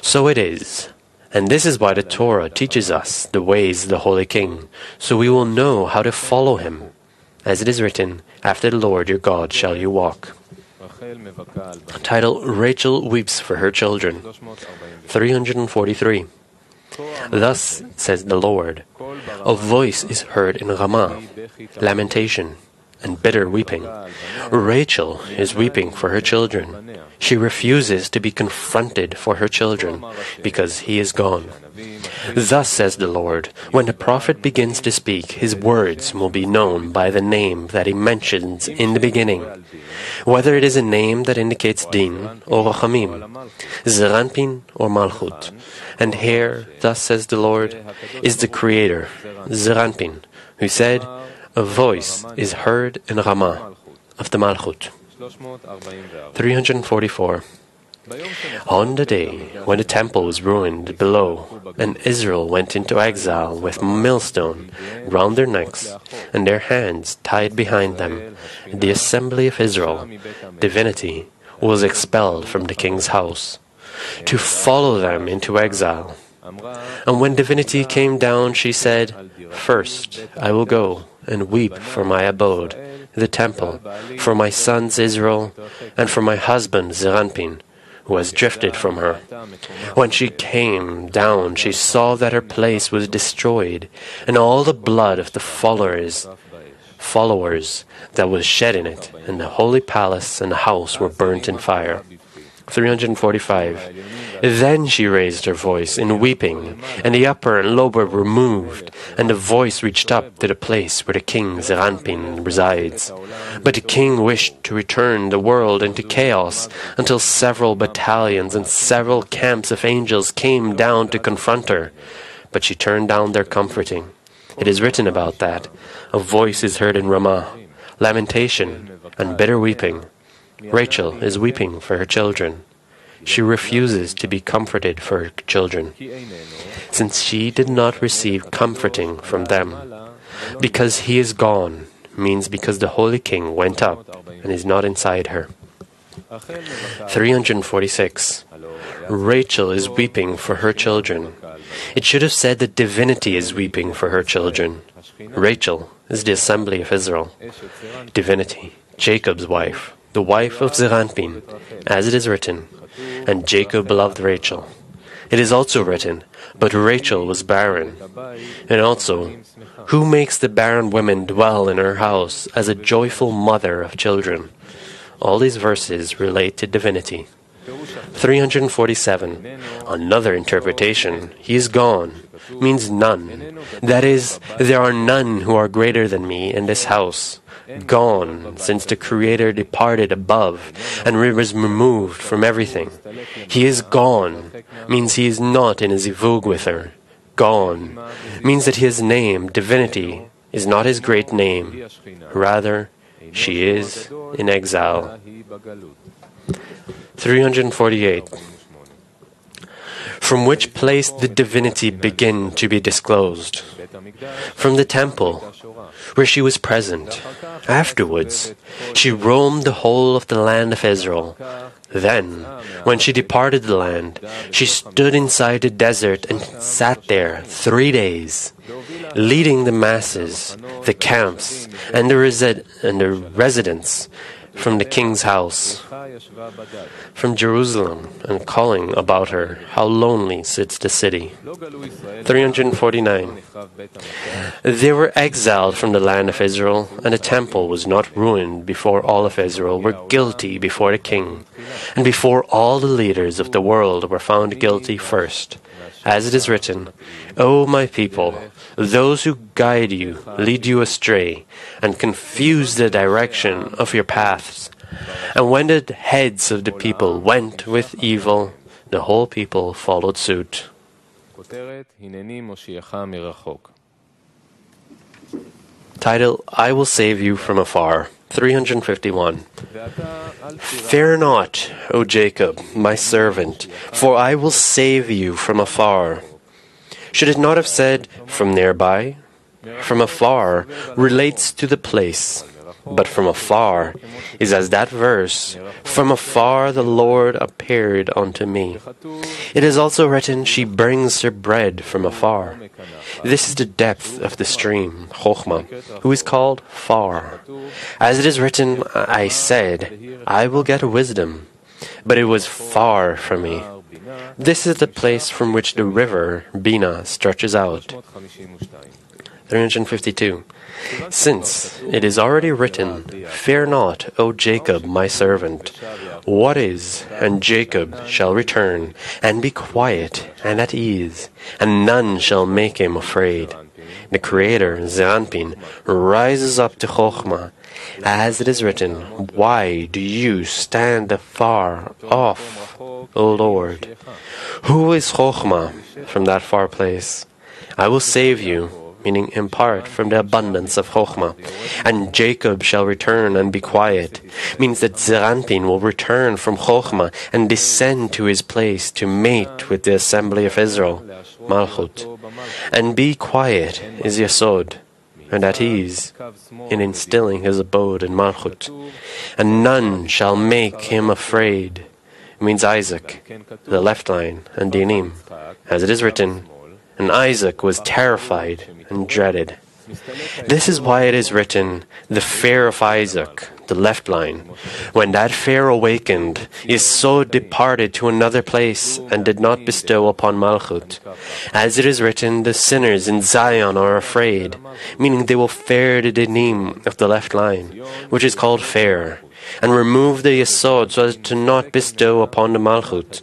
So it is. And this is why the Torah teaches us the ways of the Holy King, so we will know how to follow him. As it is written, after the Lord your God shall you walk. Title, Rachel weeps for her children. 343. Thus says the Lord, a voice is heard in Ramah, lamentation, and bitter weeping. Rachel is weeping for her children. She refuses to be confronted for her children because he is gone. Thus says the Lord, when the prophet begins to speak, his words will be known by the name that he mentions in the beginning, whether it is a name that indicates Din or Rachamim, Zeranpin or Malchut. And here, thus says the Lord, is the Creator, Zeranpin, who said, a voice is heard in Ramah of the Malchut. 344. On the day when the temple was ruined below, and Israel went into exile with millstone round their necks and their hands tied behind them, the assembly of Israel, divinity, was expelled from the king's house, to follow them into exile. And when divinity came down, she said, first I will go and weep for my abode, the temple, for my sons Israel, and for my husband Zeranpin, who has drifted from her. When she came down, she saw that her place was destroyed, and all the blood of the followers that was shed in it, and the holy palace and the house were burnt in fire. 345. Then she raised her voice in weeping, and the upper and lower were moved, and the voice reached up to the place where the king Zeranpin resides. But the king wished to return the world into chaos until several battalions and several camps of angels came down to confront her. But she turned down their comforting. It is written about that. A voice is heard in Ramah, lamentation and bitter weeping. Rachel is weeping for her children. She refuses to be comforted for her children, since she did not receive comforting from them. Because he is gone means because the Holy King went up and is not inside her. 346. Rachel is weeping for her children. It should have said that divinity is weeping for her children. Rachel is the assembly of Israel. Divinity, Jacob's wife, the wife of Zeranpin, as it is written, and Jacob loved Rachel. It is also written, but Rachel was barren. And also, who makes the barren woman dwell in her house as a joyful mother of children? All these verses relate to divinity. 347. Another interpretation, he is gone, means none. That is, there are none who are greater than me in this house. Gone, since the Creator departed above and was removed from everything. He is gone, means he is not in a zivug with her. Gone, means that his name, divinity, is not his great name. Rather, she is in exile. 348. From which place did divinity begin to be disclosed? From the temple, where she was present. Afterwards, she roamed the whole of the land of Israel. Then, when she departed the land, she stood inside the desert and sat there 3 days, leading the masses, the camps, and the residents from the king's house, from Jerusalem, and calling about her, how lonely sits the city. 349. They were exiled from the land of Israel, and the temple was not ruined before all of Israel were guilty before the king, and before all the leaders of the world were found guilty first. As it is written, O my people, those who guide you lead you astray, and confuse the direction of your paths. And when the heads of the people went with evil, the whole people followed suit. Title, I will save you from afar. 351. Fear not, O Jacob, my servant, for I will save you from afar. Should it not have said, from nearby? From afar relates to the place, but from afar is as that verse, from afar the Lord appeared unto me. It is also written, she brings her bread from afar. This is the depth of the stream, Chokhmah, who is called far. As it is written, I said, I will get wisdom, but it was far from me. This is the place from which the river Bina stretches out. 352. Since it is already written, "Fear not, O Jacob, my servant. What is, and Jacob shall return, and be quiet and at ease, and none shall make him afraid." The Creator, Zeranpin, rises up to Chokhmah, as it is written, "Why do you stand afar off, O Lord? Who is Chokhmah from that far place? I will save you," meaning impart from the abundance of Chokhmah. "And Jacob shall return and be quiet," means that Zeranpin will return from Chokhmah and descend to his place to mate with the assembly of Israel, Malchut. And be quiet is Yesod, and at ease in instilling his abode in Malchut. And none shall make him afraid, means Isaac, the left line, and Dinim, as it is written, "And Isaac was terrified and dreaded." This is why it is written, "The fear of Isaac," the left line. When that fear awakened, Yesod departed to another place and did not bestow upon Malchut. As it is written, "The sinners in Zion are afraid," meaning they will fear the Dinim of the left line, which is called fear, and remove the Yesod so as to not bestow upon the Malchut.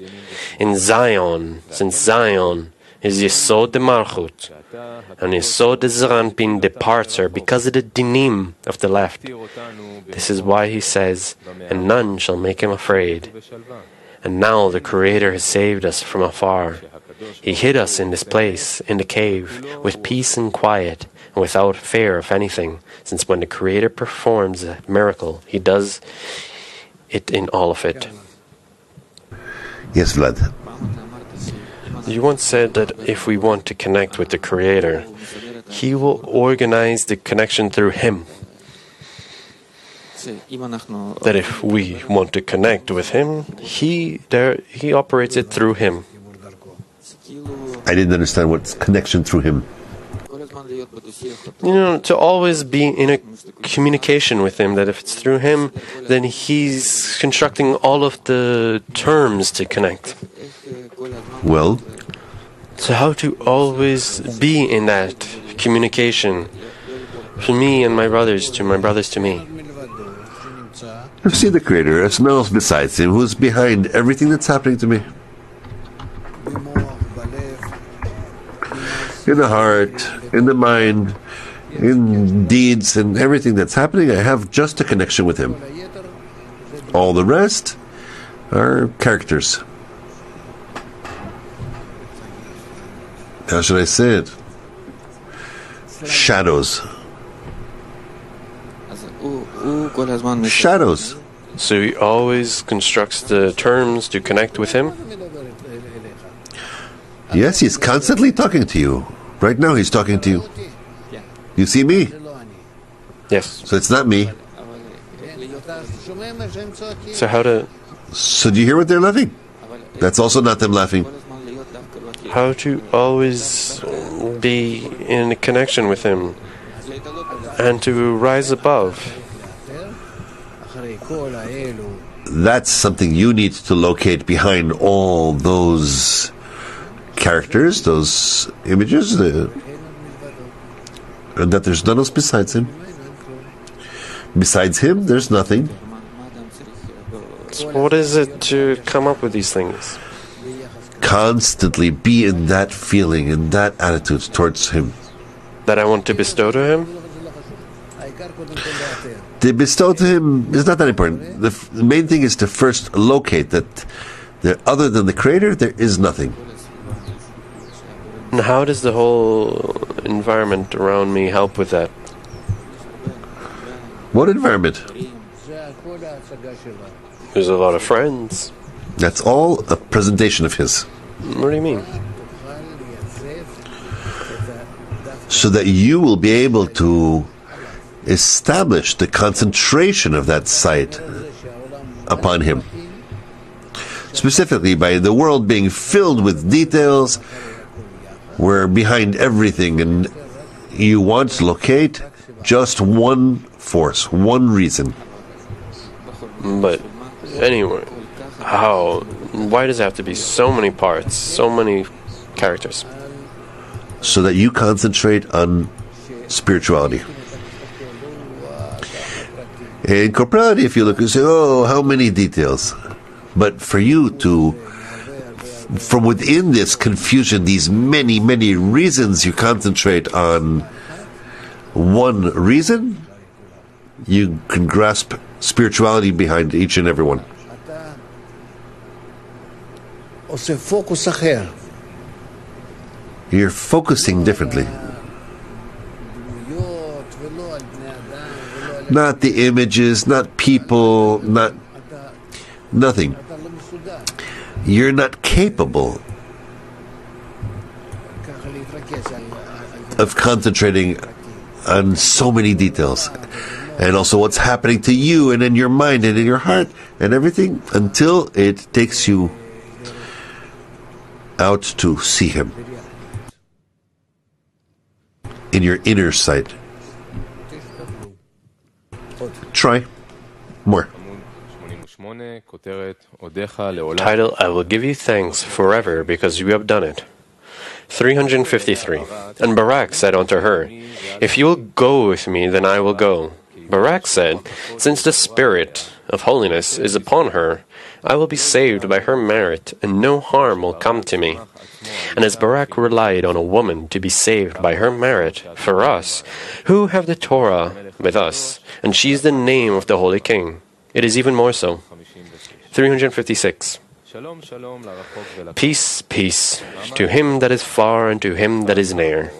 In Zion, since Zion is Yesod the Malchut, and Yesod the Zeranpin departs her because of the Dinim of the left. This is why he says, "And none shall make him afraid." And now the Creator has saved us from afar. He hid us in this place, in the cave, with peace and quiet, and without fear of anything, since when the Creator performs a miracle, He does it in all of it. Yes, Vlad. You once said that if we want to connect with the Creator, He will organize the connection through Him. That if we want to connect with Him, He operates it through Him. I didn't understand what's connection through Him. To always be in a communication with Him, that if it's through Him, then He's constructing all of the terms to connect. Well? So how to always be in that communication from me and my brothers to my brothers to me. I've seen the Creator, there's no one else besides Him who's behind everything that's happening to me. In the heart, in the mind, in deeds, and everything that's happening, I have just a connection with Him. All the rest are characters. How should I say it? Shadows. Shadows. So He always constructs the terms to connect with Him? Yes, He's constantly talking to you. Right now He's talking to you. You see me? Yes. So it's not me. So how to... So do you hear what they're laughing? That's also not them laughing. How to always be in a connection with Him and to rise above. That's something you need to locate behind all those characters, those images, and that there's none else besides Him. Besides Him, there's nothing. So what is it to come up with these things? Constantly be in that feeling, in that attitude towards Him. That I want to bestow to Him? To bestow to Him is not that important. The main thing is to first locate that other than the Creator, there is nothing. And how does the whole environment around me help with that? What environment? There's a lot of friends. That's all a presentation of His. What do you mean? So that you will be able to establish the concentration of that sight upon Him. Specifically by the world being filled with details, where behind everything, and you want to locate just one force, one reason. But anyway, how? Why does it have to be so many parts, so many characters? So that you concentrate on spirituality. In corporality, if you look and say, oh, how many details. But for you to, from within this confusion, these many, many reasons, you concentrate on one reason, you can grasp spirituality behind each and every one. You're focusing differently. Not the images, not people, not nothing. You're not capable of concentrating on so many details. And also what's happening to you and in your mind and in your heart and everything until it takes you out to see Him in your inner sight. Try more. Title, I will give you thanks forever because you have done it. 353. And Barak said unto her, If you will go with me, then I will go. Barak said, Since the Spirit of holiness is upon her, I will be saved by her merit, and no harm will come to me. And as Barak relied on a woman to be saved by her merit, for us, who have the Torah with us, and she is the name of the Holy King, it is even more so. 356. Peace, peace, to him that is far and to him that is near.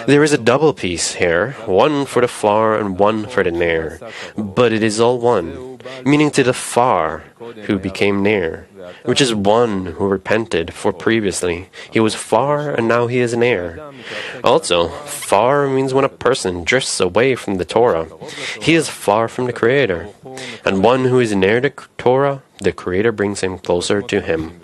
There is a double peace here, one for the far and one for the near, but it is all one, meaning to the far who became near, which is one who repented, for previously he was far and now he is near. Also, far means when a person drifts away from the Torah, he is far from the Creator, and one who is near the Torah, the Creator brings him closer to Him.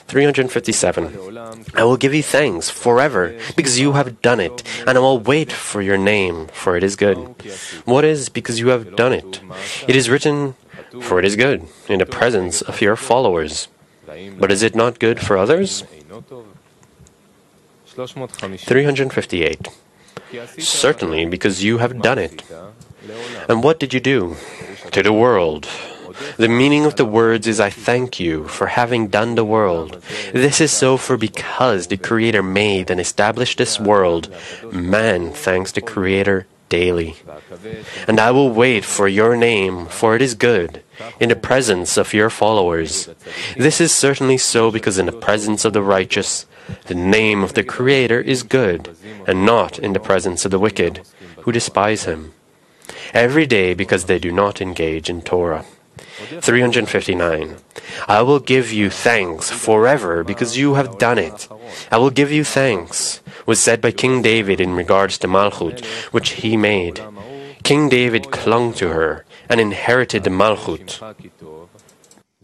357. I will give you thanks forever, because you have done it, and I will wait for your name, for it is good. What is because you have done it? It is written, for it is good, in the presence of your followers. But is it not good for others? 358. Certainly, because you have done it. And what did you do? To the world. The meaning of the words is, I thank you for having done the world. This is so for because the Creator made and established this world, man thanks the Creator daily. And I will wait for your name, for it is good, in the presence of your followers. This is certainly so because in the presence of the righteous, the name of the Creator is good, and not in the presence of the wicked, who despise Him. Every day because they do not engage in Torah. 359. I will give you thanks forever because you have done it. I will give you thanks, was said by King David in regards to Malchut, which he made. King David clung to her and inherited the Malchut.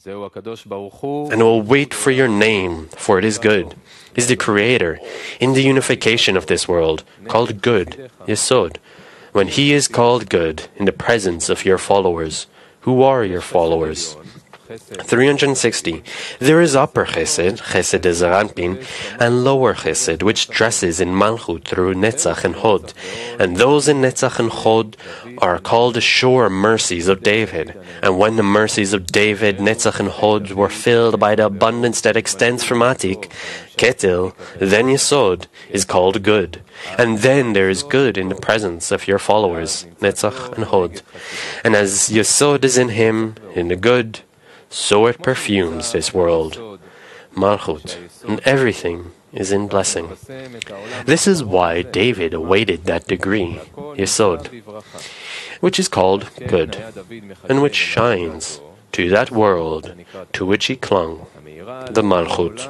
And will wait for your name, for it is good, is the Creator, in the unification of this world, called good, zzsolt, when He is called good in the presence of your followers. Who are your followers? 360. There is upper chesed, chesed is Ranpin, and lower chesed, which dresses in Malchut through Netzach and Hod. And those in Netzach and Hod are called the sure mercies of David. And when the mercies of David, Netzach and Hod, were filled by the abundance that extends from Atik, Ketil, then zzsolt, is called good. And then there is good in the presence of your followers, Netzach and Hod. And as zzsolt is in him, in the good, so it perfumes this world, Malchut, and everything is in blessing. This is why David awaited that degree, zzsolt, which is called good, and which shines to that world to which he clung, the Malchut.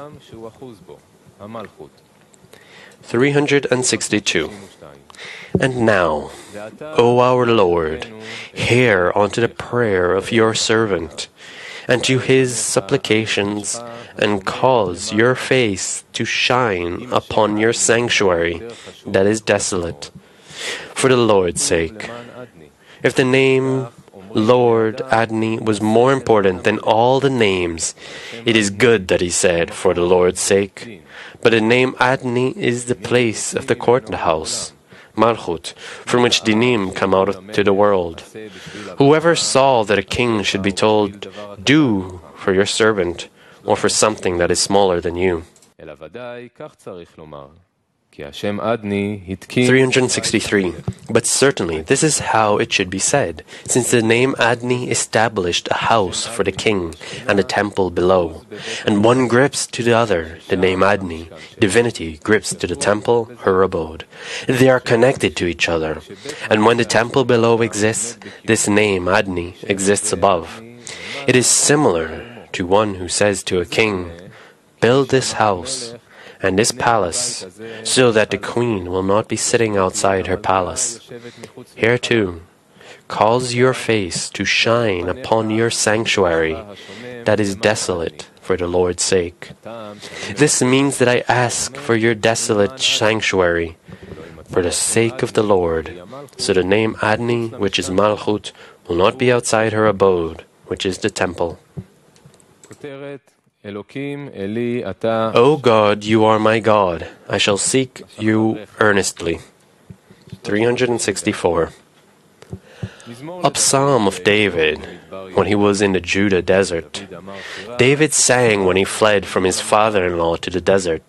362. And now, O our Lord, hear unto the prayer of your servant, and to his supplications, and cause your face to shine upon your sanctuary that is desolate, for the Lord's sake. If the name Lord Adni was more important than all the names, it is good that he said, for the Lord's sake. But the name Adni is the place of the courthouse, Malchut, from which dinim come out to the world. Whoever saw that a king should be told, "Do for your servant," or for something that is smaller than you. 363. But certainly this is how it should be said, since the name Adni established a house for the king and a temple below, and one grips to the other. The name Adni, divinity, grips to the temple, her abode. They are connected to each other, and when the temple below exists, this name Adni exists above. It is similar to one who says to a king, "Build this house and this palace, so that the queen will not be sitting outside her palace. Here too, cause your face to shine upon your sanctuary that is desolate for the Lord's sake." This means that I ask for your desolate sanctuary for the sake of the Lord, so the name Adni, which is Malchut, will not be outside her abode, which is the temple. O God, you are my God. I shall seek you earnestly. 364. A psalm of David when he was in the Judah desert. David sang when he fled from his father-in-law to the desert.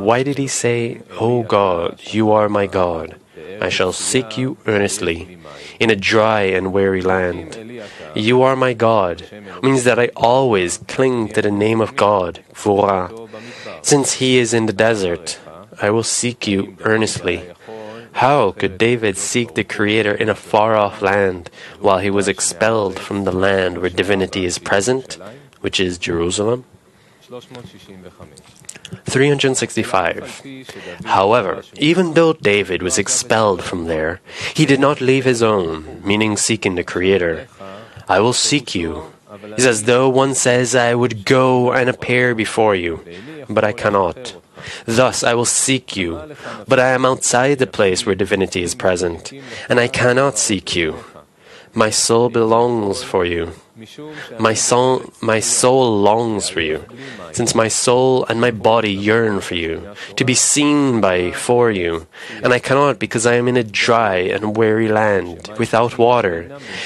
Why did he say, "O God, you are my God. I shall seek you earnestly in a dry and weary land"? You are my God means that I always cling to the name of God, Gvura. Since he is in the desert, I will seek you earnestly. How could David seek the Creator in a far-off land while he was expelled from the land where divinity is present, which is Jerusalem? 365. However, even though David was expelled from there, he did not leave his own, meaning seeking the Creator. I will seek you. It's as though one says, I would go and appear before you, but I cannot. Thus I will seek you, but I am outside the place where divinity is present, and I cannot seek you. My soul belongs for you. My soul longs for you, since my soul and my body yearn for you, to be seen by for you, and I cannot because I am in a dry and weary land, without water.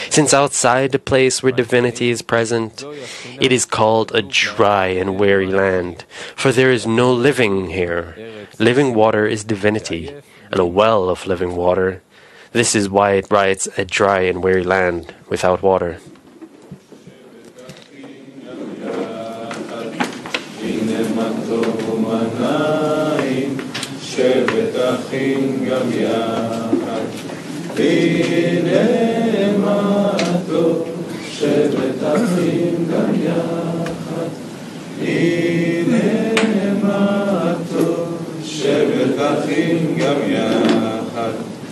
Since outside the place where divinity is present, it is called a dry and weary land, for there is no living here. Living water is divinity, and a well of living water. This is why it writes a dry and weary land without water. הנה מה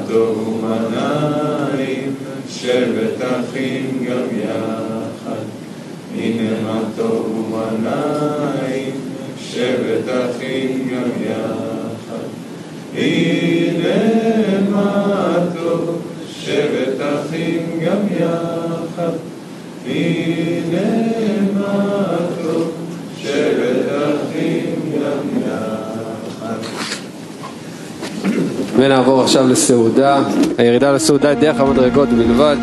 טוב ומנעים, שבת אחים גם יחד. הנה מה טוב ומנעים, שבת אחים גם יחד. הנה מה טוב, שבת אחים גם יחד. הנה מה טוב, שבת אחים גם יחד. ונעבור עכשיו לסעודה. הירידה לסעודה היא דרך המדרגות בלבד.